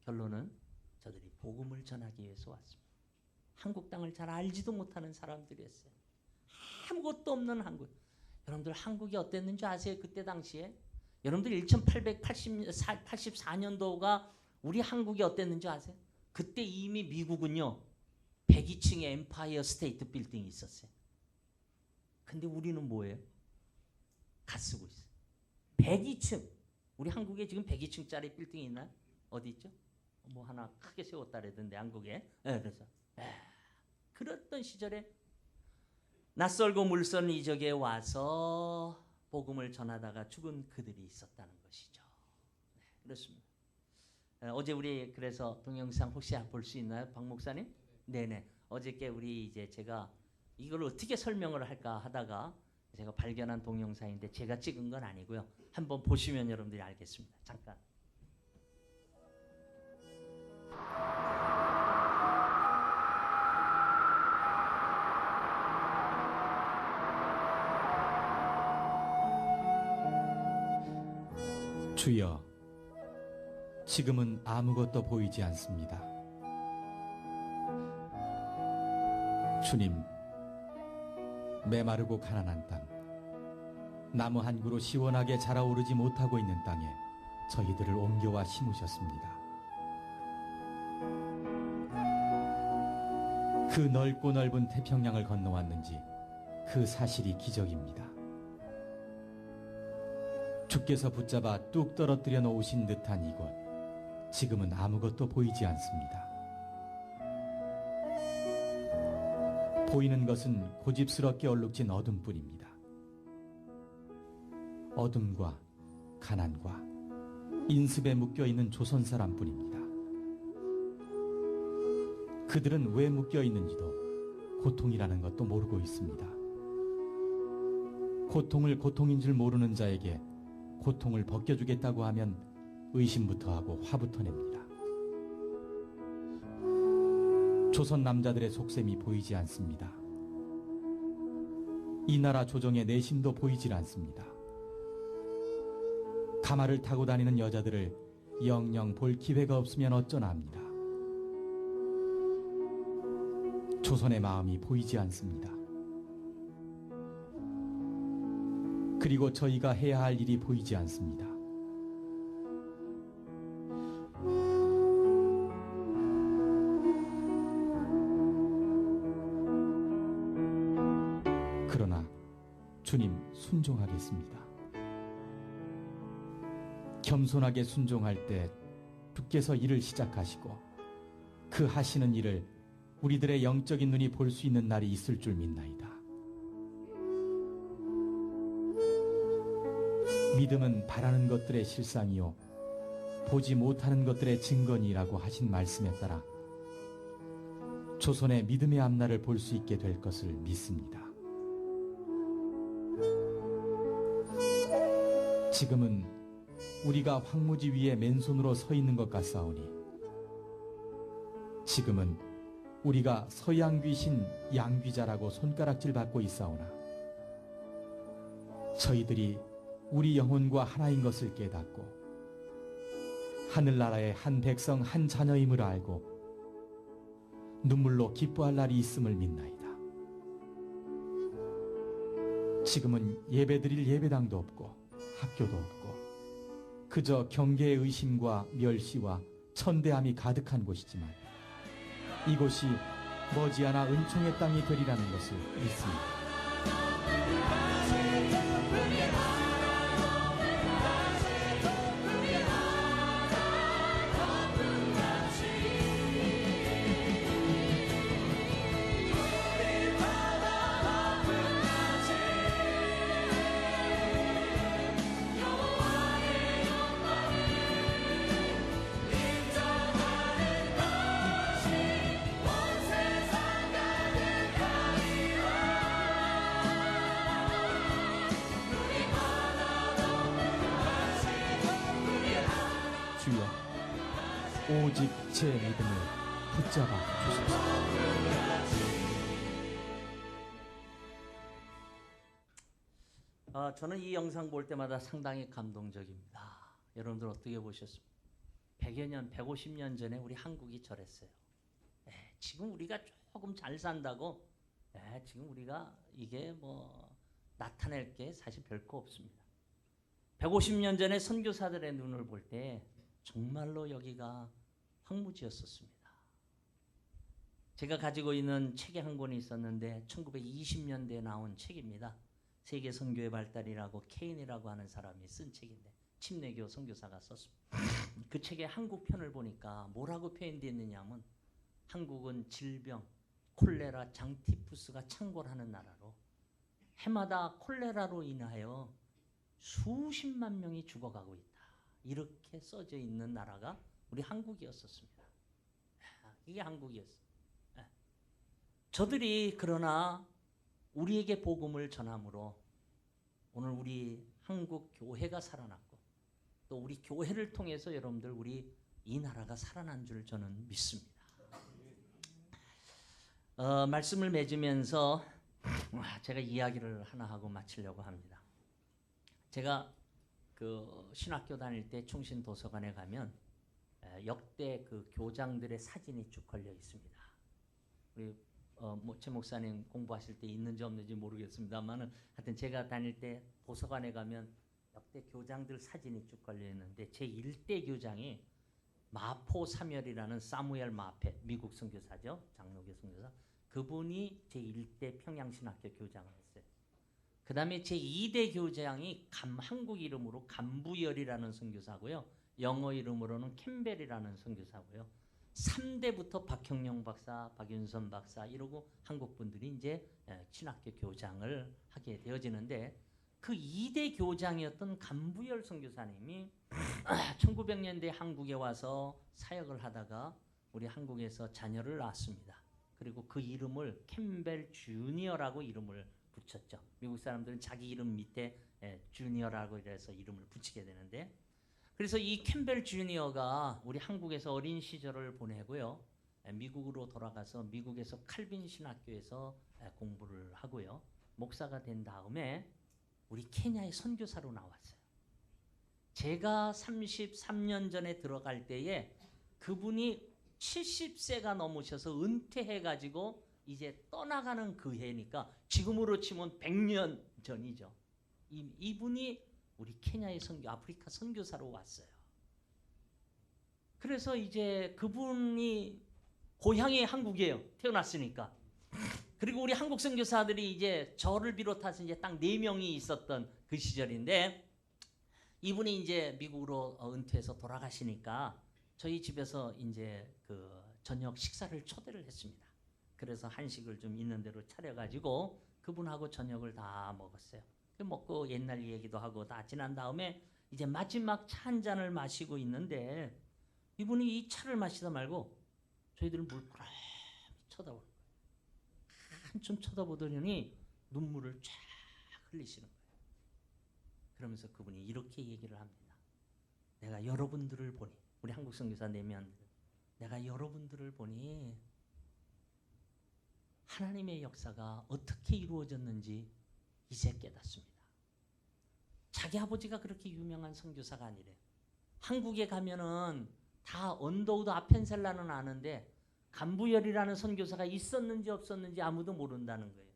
결론은 저들이 복음을 전하기 위해서 왔습니다. 한국 땅을 잘 알지도 못하는 사람들이었어요. 아무것도 없는 한국. 여러분들 한국이 어땠는지 아세요? 그때 당시에? 여러분들 1884년도가 우리 한국이 어땠는지 아세요? 그때 이미 미국은요 102층의 엠파이어 스테이트 빌딩이 있었어요. 근데 우리는 뭐예요? 갓 쓰고 있어요. 102층. 우리 한국에 지금 102층짜리 빌딩이 있나요? 어디 있죠? 뭐 하나 크게 세웠다라던데 한국에. 그래서 그랬던 시절에 낯설고 물선 이적에 와서 복음을 전하다가 죽은 그들이 있었다는 것이죠. 그렇습니다. 어제 우리 그래서 동영상 혹시 볼 수 있나요, 박 목사님? 네네. 어저께 우리 이제 제가 이걸 어떻게 설명을 할까 하다가 제가 발견한 동영상인데 제가 찍은 건 아니고요. 한번 보시면 여러분들이 알겠습니다. 잠깐. 주여, 지금은 아무것도 보이지 않습니다. 주님, 메마르고 가난한 땅, 나무 한 그루 시원하게 자라오르지 못하고 있는 땅에 저희들을 옮겨와 심으셨습니다. 그 넓고 넓은 태평양을 건너왔는지 그 사실이 기적입니다. 주께서 붙잡아 뚝 떨어뜨려 놓으신 듯한 이곳, 지금은 아무것도 보이지 않습니다. 보이는 것은 고집스럽게 얼룩진 어둠뿐입니다. 어둠과 가난과 인습에 묶여있는 조선 사람뿐입니다. 그들은 왜 묶여있는지도 고통이라는 것도 모르고 있습니다. 고통을 고통인 줄 모르는 자에게 고통을 벗겨주겠다고 하면 의심부터 하고 화부터 냅니다. 조선 남자들의 속셈이 보이지 않습니다. 이 나라 조정의 내심도 보이질 않습니다. 가마를 타고 다니는 여자들을 영영 볼 기회가 없으면 어쩌나 합니다. 조선의 마음이 보이지 않습니다. 그리고 저희가 해야 할 일이 보이지 않습니다. 그러나 주님, 순종하겠습니다. 겸손하게 순종할 때 주께서 일을 시작하시고 그 하시는 일을 우리들의 영적인 눈이 볼 수 있는 날이 있을 줄 믿나이다. 믿음은 바라는 것들의 실상이요 보지 못하는 것들의 증거니라고 하신 말씀에 따라 조선의 믿음의 앞날을 볼 수 있게 될 것을 믿습니다. 지금은 우리가 황무지 위에 맨손으로 서 있는 것 같사오니 지금은 우리가 서양 귀신 양귀자라고 손가락질 받고 있사오나 저희들이 우리 영혼과 하나인 것을 깨닫고 하늘나라의 한 백성 한 자녀임을 알고 눈물로 기뻐할 날이 있음을 믿나이다. 지금은 예배드릴 예배당도 없고 학교도 없고 그저 경계의 의심과 멸시와 천대함이 가득한 곳이지만 이곳이 머지않아 은총의 땅이 되리라는 것을 믿습니다. 주여, 오직 제 믿음을 붙잡아 주소서. 저는 이 영상 볼 때마다 상당히 감동적입니다. 여러분들 어떻게 보셨습니까? 100여 년, 150년 전에 우리 한국이 저랬어요. 지금 우리가 조금 잘 산다고 지금 우리가 이게 뭐 나타낼 게 사실 별거 없습니다. 150년 전에 선교사들의 눈을 볼 때 정말로 여기가 황무지였었습니다. 제가 가지고 있는 책이 한 권이 있었는데 1920년대에 나온 책입니다. 세계 선교의 발달이라고 케인이라고 하는 사람이 쓴 책인데 침례교 선교사가 썼습니다. 그 책의 한국 편을 보니까 뭐라고 표현되어 있느냐면 한국은 질병, 콜레라, 장티푸스가 창궐하는 나라로 해마다 콜레라로 인하여 수십만 명이 죽어가고 있다. 이렇게 써져 있는 나라가 우리 한국이었었습니다. 이게 한국이었어요. 저들이 그러나 우리에게 복음을 전함으로 오늘 우리 한국 교회가 살아났고 또 우리 교회를 통해서 여러분들 우리 이 나라가 살아난 줄 저는 믿습니다. 말씀을 맺으면서 제가 이야기를 하나 하고 마치려고 합니다. 제가 그 신학교 다닐 때 충신도서관에 가면 역대 그 교장들의 사진이 쭉 걸려 있습니다. 우리 제 목사님 공부하실 때 있는지 없는지 모르겠습니다만은 하여튼 제가 다닐 때 도서관에 가면 역대 교장들 사진이 쭉 걸려 있는데 제 1대 교장이 마포 사멸이라는 사무엘 마펫 미국 선교사죠. 장로교 선교사. 그분이 제 1대 평양신학교 교장을 했어요. 그 다음에 제 2대 교장이 한국 이름으로 감부열이라는 선교사고요. 영어 이름으로는 캠벨이라는 선교사고요. 3대부터 박형영 박사, 박윤선 박사 이러고 한국 분들이 이제 신학교 교장을 하게 되어지는데 그 2대 교장이었던 감부열 선교사님이 1900년대 한국에 와서 사역을 하다가 우리 한국에서 자녀를 낳았습니다. 그리고 그 이름을 캠벨 주니어라고 이름을 붙였죠. 미국 사람들은 자기 이름 밑에 주니어라고 이래서 이름을 붙이게 되는데 그래서 이 캠벨 주니어가 우리 한국에서 어린 시절을 보내고요. 미국으로 돌아가서 미국에서 칼빈 신학교에서 공부를 하고요. 목사가 된 다음에 우리 케냐의 선교사로 나왔어요. 제가 33년 전에 들어갈 때에 그분이 70세가 넘으셔서 은퇴해가지고 이제 떠나가는 그 해니까 지금으로 치면 100년 전이죠. 이분이 우리 케냐의 아프리카 선교사로 왔어요. 그래서 이제 그분이 고향이 한국이에요. 태어났으니까. 그리고 우리 한국 선교사들이 이제 저를 비롯해서 이제 딱 4명이 있었던 그 시절인데 이분이 이제 미국으로 은퇴해서 돌아가시니까 저희 집에서 이제 그 저녁 식사를 초대를 했습니다. 그래서 한식을 좀 있는 대로 차려가지고 그분하고 저녁을 다 먹었어요. 먹고 옛날 얘기도 하고 다 지난 다음에 이제 마지막 차 한 잔을 마시고 있는데 이분이 이 차를 마시다 말고 저희들을 물끄러미 쳐다보는 거예요. 한참 쳐다보더니 눈물을 쫙 흘리시는 거예요. 그러면서 그분이 이렇게 얘기를 합니다. 내가 여러분들을 보니, 우리 한국 선교사 4명, 내가 여러분들을 보니 하나님의 역사가 어떻게 이루어졌는지 이제 깨닫습니다. 자기 아버지가 그렇게 유명한 선교사가 아니래. 한국에 가면은 다 언더우드 아펜셀라는 아는데 간부열이라는 선교사가 있었는지 없었는지 아무도 모른다는 거예요.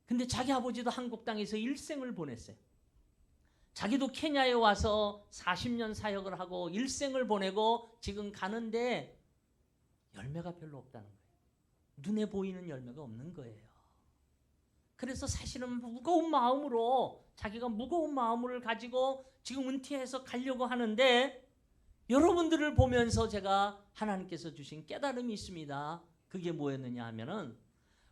근데 자기 아버지도 한국 땅에서 일생을 보냈어요. 자기도 케냐에 와서 40년 사역을 하고 일생을 보내고 지금 가는데 열매가 별로 없다는 거예요. 눈에 보이는 열매가 없는 거예요. 그래서 사실은 무거운 마음으로, 자기가 무거운 마음을 가지고 지금 은퇴해서 가려고 하는데, 여러분들을 보면서 제가 하나님께서 주신 깨달음이 있습니다. 그게 뭐였느냐 하면은,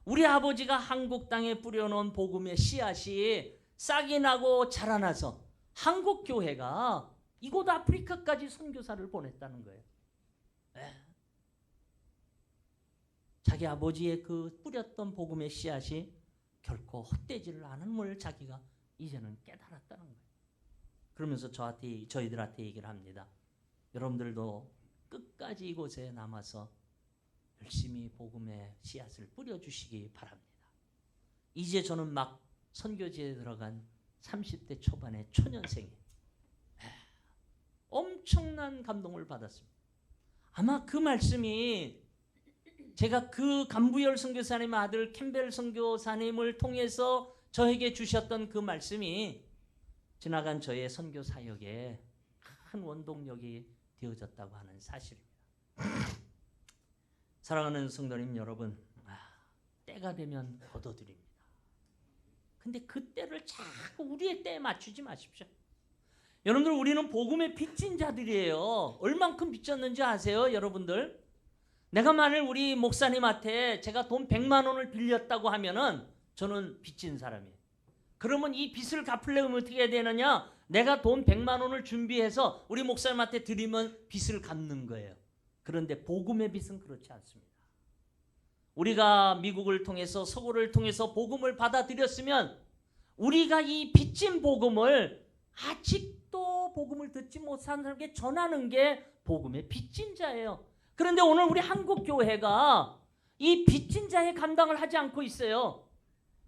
우리 아버지가 한국 땅에 뿌려놓은 복음의 씨앗이 싹이 나고 자라나서 한국 교회가 이곳 아프리카까지 선교사를 보냈다는 거예요. 자기 아버지의 그 뿌렸던 복음의 씨앗이 결코 헛되지를 않은 걸 자기가 이제는 깨달았다는 거예요. 그러면서 저희들한테 얘기를 합니다. 여러분들도 끝까지 이곳에 남아서 열심히 복음의 씨앗을 뿌려주시기 바랍니다. 이제 저는 막 선교지에 들어간 30대 초반의 초년생이에요. 엄청난 감동을 받았습니다. 아마 그 말씀이 제가 그 간부열 선교사님의 아들 캠벨 선교사님을 통해서 저에게 주셨던 그 말씀이 지나간 저의 선교 사역에 큰 원동력이 되어졌다고 하는 사실입니다. 사랑하는 성도님 여러분, 때가 되면 거둬드립니다. 근데 그 때를 자꾸 우리의 때에 맞추지 마십시오. 여러분들, 우리는 복음의 빚진 자들이에요. 얼만큼 빚졌는지 아세요, 여러분들? 내가 만일 우리 목사님한테 제가 돈 100만 원을 빌렸다고 하면은 저는 빚진 사람이에요. 그러면 이 빚을 갚으려면 어떻게 해야 되느냐? 내가 돈 100만 원을 준비해서 우리 목사님한테 드리면 빚을 갚는 거예요. 그런데 복음의 빚은 그렇지 않습니다. 우리가 미국을 통해서, 서구를 통해서 복음을 받아들였으면 우리가 이 빚진 복음을 아직도 복음을 듣지 못한 사람에게 전하는 게 복음의 빚진 자예요. 그런데 오늘 우리 한국 교회가 이 빚진 자의 감당을 하지 않고 있어요.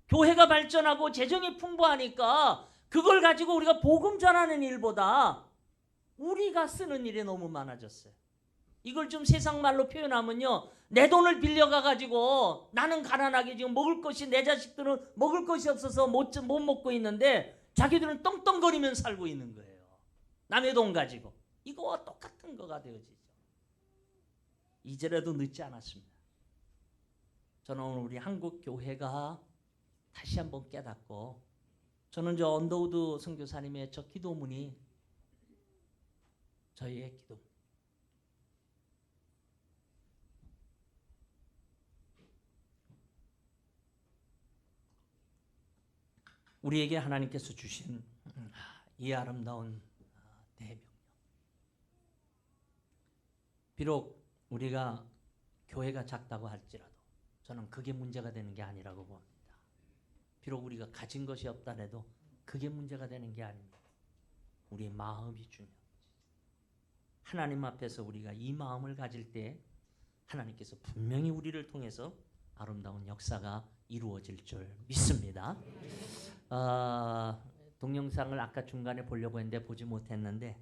교회가 발전하고 재정이 풍부하니까 그걸 가지고 우리가 복음 전하는 일보다 우리가 쓰는 일이 너무 많아졌어요. 이걸 좀 세상 말로 표현하면요, 내 돈을 빌려가 가지고 나는 가난하게 지금 먹을 것이, 내 자식들은 먹을 것이 없어서 못 먹고 있는데 자기들은 떵떵거리면서 살고 있는 거예요. 남의 돈 가지고. 이거와 똑같은 거가 되어지죠. 이제라도 늦지 않았습니다. 저는 오늘 우리 한국 교회가 다시 한번 깨닫고, 저는 저 언더우드 선교사님의 저 기도문이 저희의 기도. 우리에게 하나님께서 주신 이 아름다운 대명령. 비록 우리가 교회가 작다고 할지라도 저는 그게 문제가 되는 게 아니라고 봅니다. 비록 우리가 가진 것이 없다래도 그게 문제가 되는 게 아닙니다. 우리의 마음이 중요합니다. 하나님 앞에서 우리가 이 마음을 가질 때 하나님께서 분명히 우리를 통해서 아름다운 역사가 이루어질 줄 믿습니다. 동영상을 아까 중간에 보려고 했는데 보지 못했는데,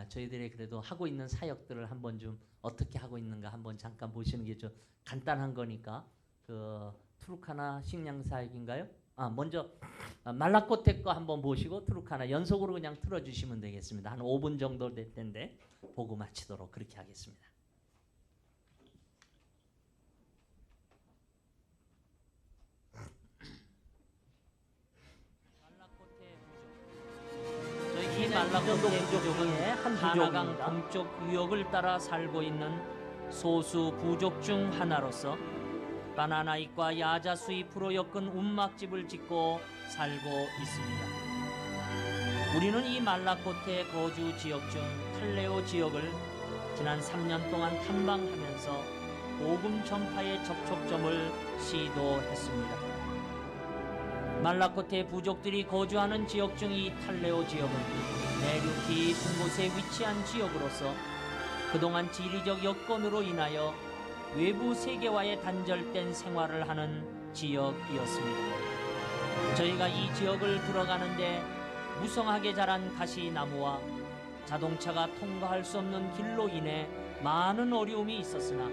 저희들이 그래도 하고 있는 사역들을 한번 좀 어떻게 하고 있는가 한번 잠깐 보시는 게 좀 간단한 거니까, 그 투르카나 식량 사역인가요? 먼저 말라코테 거 한번 보시고 투르카나 연속으로 그냥 틀어주시면 되겠습니다. 한 5분 정도 될 텐데 보고 마치도록 그렇게 하겠습니다. 이 말라코테 부족은 하나강 동쪽 유역을 따라 살고 있는 소수 부족 중 하나로서 바나나잎과 야자수잎으로 엮은 움막집을 짓고 살고 있습니다. 우리는 이 말라코테 거주 지역 중 칼레오 지역을 지난 3년 동안 탐방하면서 복음 전파의 접촉점을 시도했습니다. 말라코테 부족들이 거주하는 지역 중 이 탈레오 지역은 내륙 깊은 곳에 위치한 지역으로서 그동안 지리적 여건으로 인하여 외부 세계와의 단절된 생활을 하는 지역이었습니다. 저희가 이 지역을 들어가는데 무성하게 자란 가시나무와 자동차가 통과할 수 없는 길로 인해 많은 어려움이 있었으나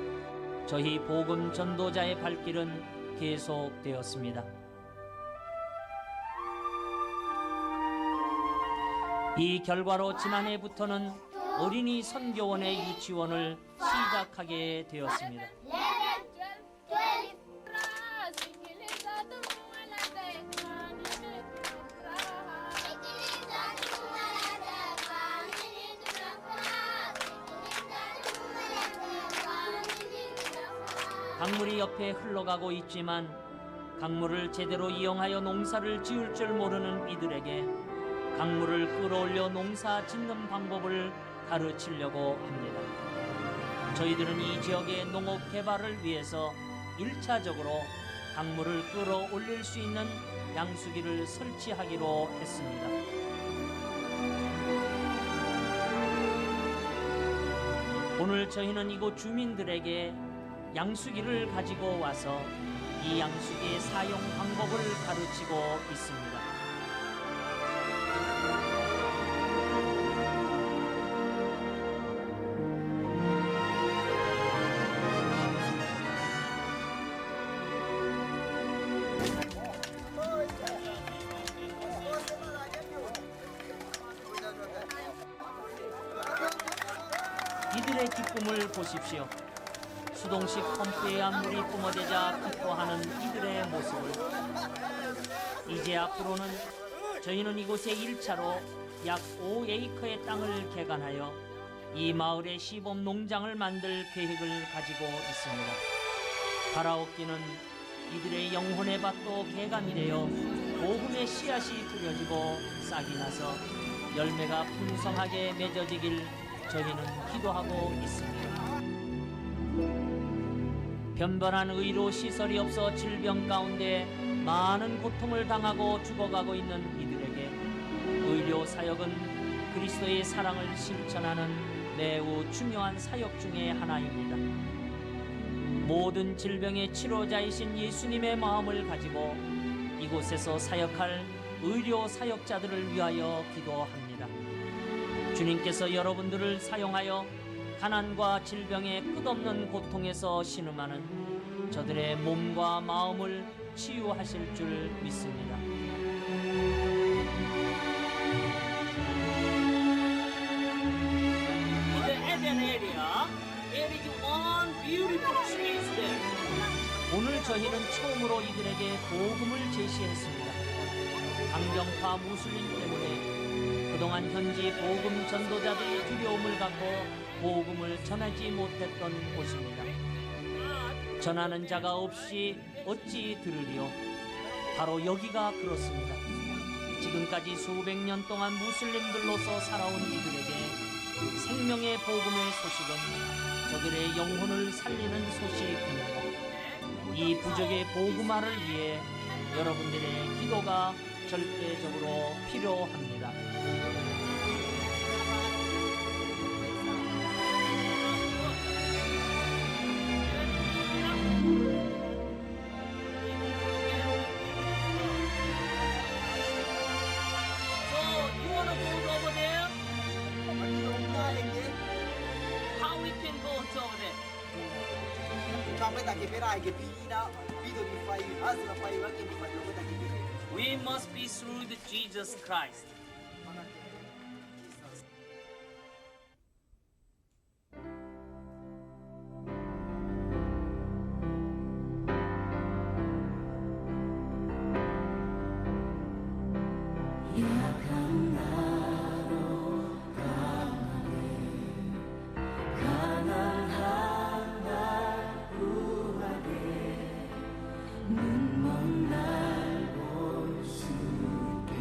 저희 복음 전도자의 발길은 계속되었습니다. 이 결과로 지난해부터는 어린이 선교원의 유치원을 시작하게 되었습니다. 강물이 옆에 흘러가고 있지만 강물을 제대로 이용하여 농사를 지을 줄 모르는 이들에게 강물을 끌어올려 농사 짓는 방법을 가르치려고 합니다. 저희들은 이 지역의 농업 개발을 위해서 1차적으로 강물을 끌어올릴 수 있는 양수기를 설치하기로 했습니다. 오늘 저희는 이곳 주민들에게 양수기를 가지고 와서 이 양수기의 사용 방법을 가르치고 있습니다. 이들의 기쁨을 보십시오. 수동식 펌프에 한 물이 뿜어대자 기뻐하는 이들의 모습을. 이제 앞으로는 저희는 이곳에 1차로 약 5에이커의 땅을 개간하여 이 마을의 시범 농장을 만들 계획을 가지고 있습니다. 바라옵기는 이들의 영혼의 밭도 개간이 되어 복음의 씨앗이 뿌려지고 싹이 나서 열매가 풍성하게 맺어지길 저희는 기도하고 있습니다. 변변한 의료 시설이 없어 질병 가운데 많은 고통을 당하고 죽어가고 있는 이들에게 의료 사역은 그리스도의 사랑을 실천하는 매우 중요한 사역 중에 하나입니다. 모든 질병의 치료자이신 예수님의 마음을 가지고 이곳에서 사역할 의료 사역자들을 위하여 기도합니다. 주님께서 여러분들을 사용하여 가난과 질병의 끝없는 고통에서 신음하는 저들의 몸과 마음을 치유하실 줄 믿습니다. In the Eden area, there is one beautiful tree there. 오늘 저희는 처음으로 이들에게 복음을 제시했습니다. 강경파 무슬림 때문에 그동안 현지 복음 전도자들이 두려움을 갖고 복음을 전하지 못했던 곳입니다. 전하는 자가 없이 어찌 들으리요? 바로 여기가 그렇습니다. 지금까지 수백 년 동안 무슬림들로서 살아온 이들에게 생명의 복음의 소식은 저들의 영혼을 살리는 소식입니다. 이 부족의 복음화를 위해 여러분들의 기도가 절대적으로 필요합니다. We must be through the Jesus Christ. 눈먼 날 볼 수 있게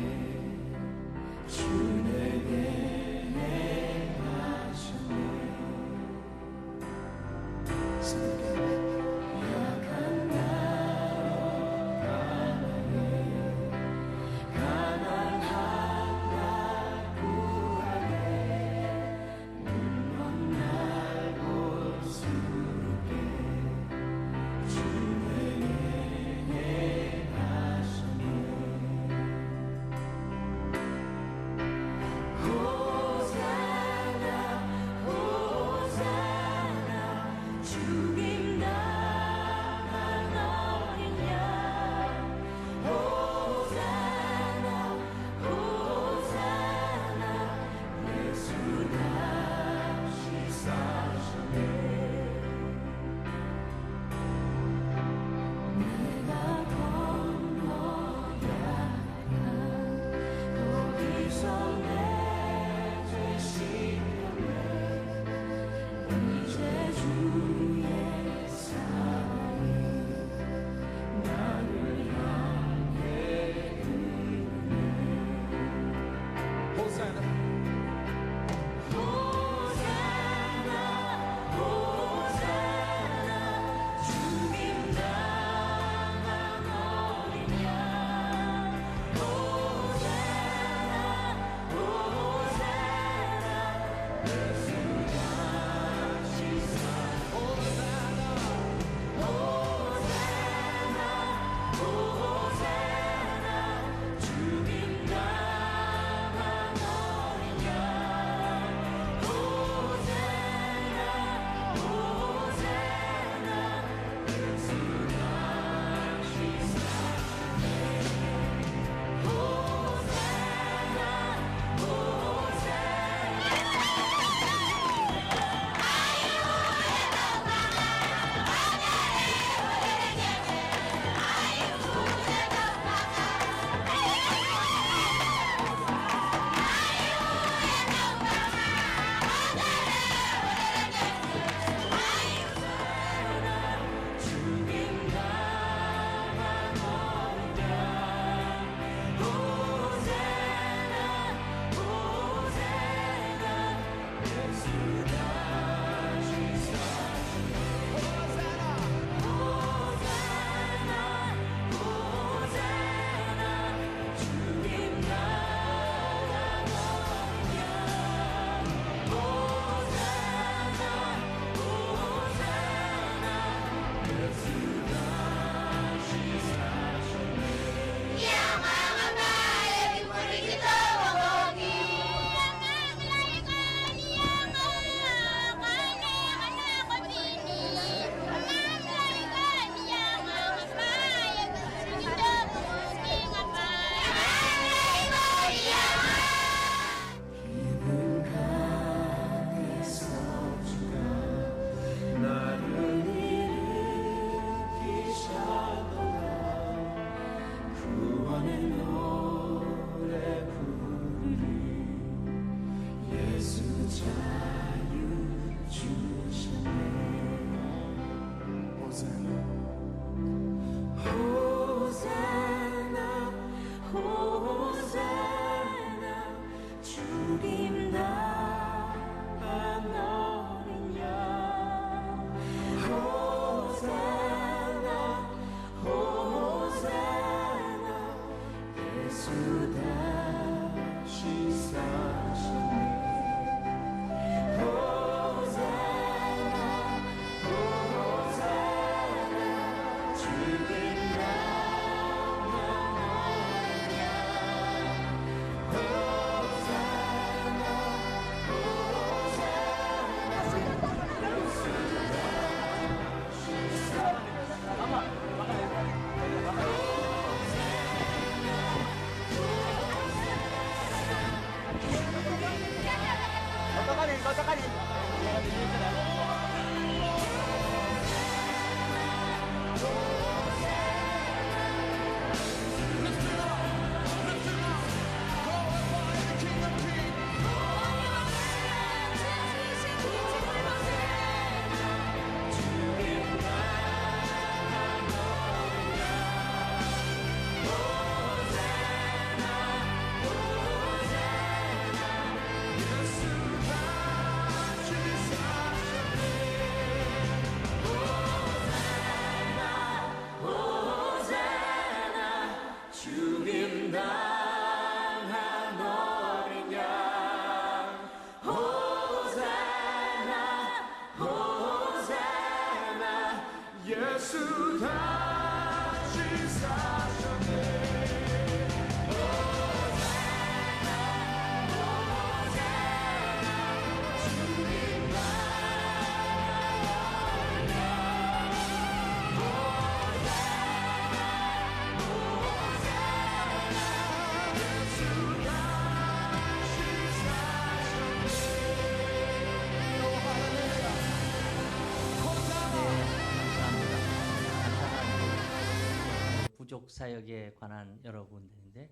부족 사역에 관한 여러 군데인데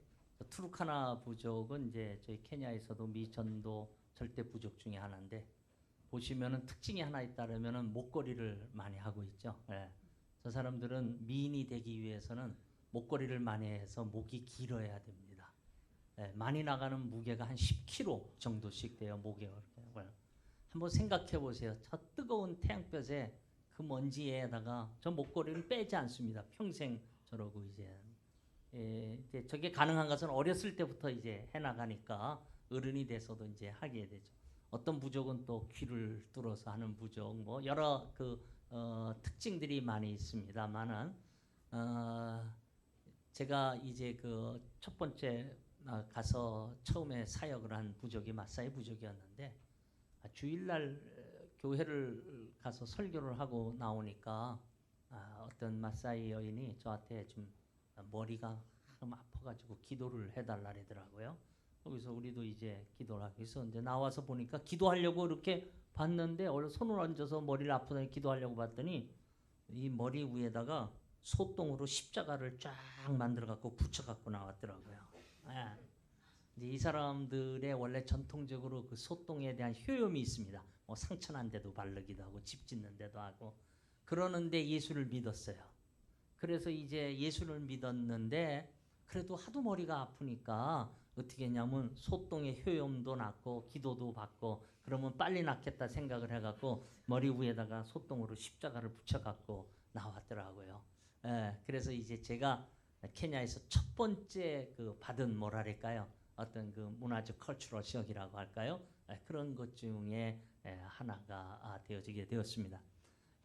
투르카나 부족은 이제 저희 케냐에서도 미전도 절대 부족 중에 하나인데 보시면은 특징이 하나 있다면은 목걸이를 많이 하고 있죠. 예. 저 사람들은 미인이 되기 위해서는 목걸이를 많이 해서 목이 길어야 됩니다. 예. 많이 나가는 무게가 한 10kg 정도씩 돼요. 목에. 한번 생각해 보세요. 저 뜨거운 태양볕에 그 먼지에다가 저 목걸이를 빼지 않습니다. 평생 저러고 이제 저게 가능한 것은 어렸을 때부터 이제 해나가니까 어른이 돼서도 이제 하게 되죠. 어떤 부족은 또 귀를 뚫어서 하는 부족, 뭐 여러 특징들이 많이 있습니다만은 제가 이제 그 첫 번째 가서 처음에 사역을 한 부족이 마사이 부족이었는데 주일날 교회를 가서 설교를 하고 나오니까 어떤 마사이 여인이 저한테 좀 머리가 좀 아파가지고 기도를 해달라 그러더라고요. 거기서 우리도 이제 기도를 하기 위해서 이제 나와서 보니까 기도하려고 이렇게 봤는데 손을 얹어서 머리를 아프다니 기도하려고 봤더니 이 머리 위에다가 소똥으로 십자가를 쫙 만들어 갖고 붙여 갖고 나왔더라고요. 이제 이 사람들의 원래 전통적으로 그 소똥에 대한 효염이 있습니다. 뭐 상처난 데도 바르기도 하고 집 짓는 데도 하고 그러는데 예수를 믿었어요. 그래서 이제 예수를 믿었는데 그래도 하도 머리가 아프니까 어떻게 했냐면 소똥의 효염도 낫고 기도도 받고 그러면 빨리 낫겠다 생각을 해갖고 머리 위에다가 소똥으로 십자가를 붙여갖고 나왔더라고요. 그래서 이제 제가 케냐에서 첫 번째 그 받은 뭐랄까요? 어떤 그 문화적 컬처럴 셔이라고 할까요? 그런 것 중에 하나가 되어지게 되었습니다.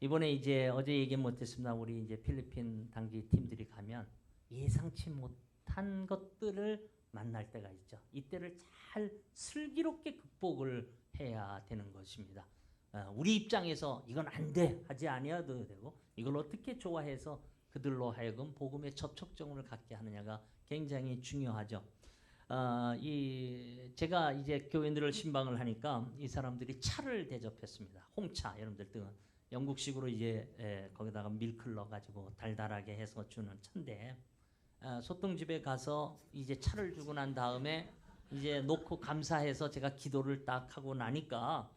이번에 이제 어제 얘기 못했습니다. 우리 이제 필리핀 단기 팀들이 가면 예상치 못한 것들을 만날 때가 있죠. 이때를 잘 슬기롭게 극복을 해야 되는 것입니다. 우리 입장에서 이건 안 돼 하지 아니어도 되고 이걸 어떻게 좋아해서 그들로 하여금 복음의 접촉점을 갖게 하느냐가 굉장히 중요하죠. 제가 이제 교인들을 신방을 하니까 이 사람들이 차를 대접했습니다. 홍차 여러분들 뜨는 영국식으로 이제 거기다가 밀크를 넣어가지고 달달하게 해서 주는 차인데 소똥집에 가서 이제 차를 주고 난 다음에 이제 놓고 감사해서 제가 기도를 딱 하고 나니까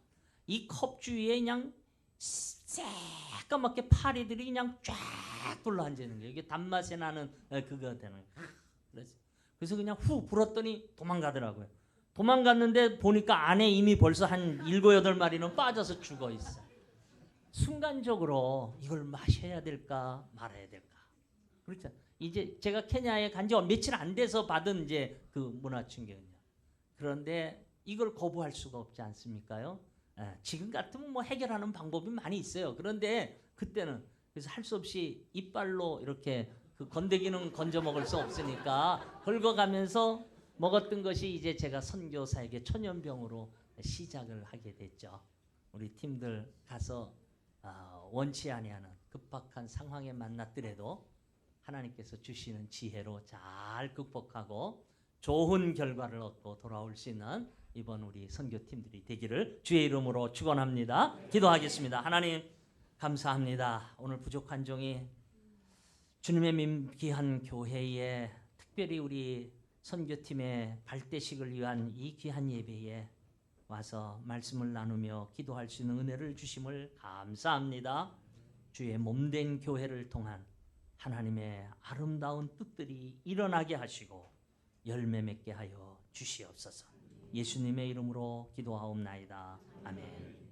이 컵 주위에 그냥 새까맣게 파리들이 그냥 쫙 둘러앉아 있는 거예요. 이게 단맛이 나는 그거 되는 거예요. 그래서 그냥 후 불었더니 도망가더라고요. 도망갔는데 보니까 안에 이미 벌써 한 7, 8마리는 빠져서 죽어 있어요. 순간적으로 이걸 마셔야 될까 말아야 될까. 그렇죠. 이제 제가 케냐에 간 지 며칠 안 돼서 받은 이제 그 문화 충격이에요. 그런데 이걸 거부할 수가 없지 않습니까요? 지금 같으면 뭐 해결하는 방법이 많이 있어요. 그런데 그때는 그래서 할 수 없이 이빨로 이렇게 그 건더기는 건져 먹을 수 없으니까 긁어가면서 먹었던 것이 이제 제가 선교사에게 천연병으로 시작을 하게 됐죠. 우리 팀들 가서 원치 아니하는 급박한 상황에 만났더라도 하나님께서 주시는 지혜로 잘 극복하고 좋은 결과를 얻고 돌아올 수 있는 이번 우리 선교팀들이 되기를 주의 이름으로 축원합니다. 기도하겠습니다. 하나님 감사합니다. 오늘 부족한 종이 주님의 민귀한 교회에 특별히 우리 선교팀의 발대식을 위한 이 귀한 예배에 와서 말씀을 나누며 기도할 수 있는 은혜를 주심을 감사합니다. 주의 몸된 교회를 통한 하나님의 아름다운 뜻들이 일어나게 하시고 열매 맺게 하여 주시옵소서. 예수님의 이름으로 기도하옵나이다. 아멘.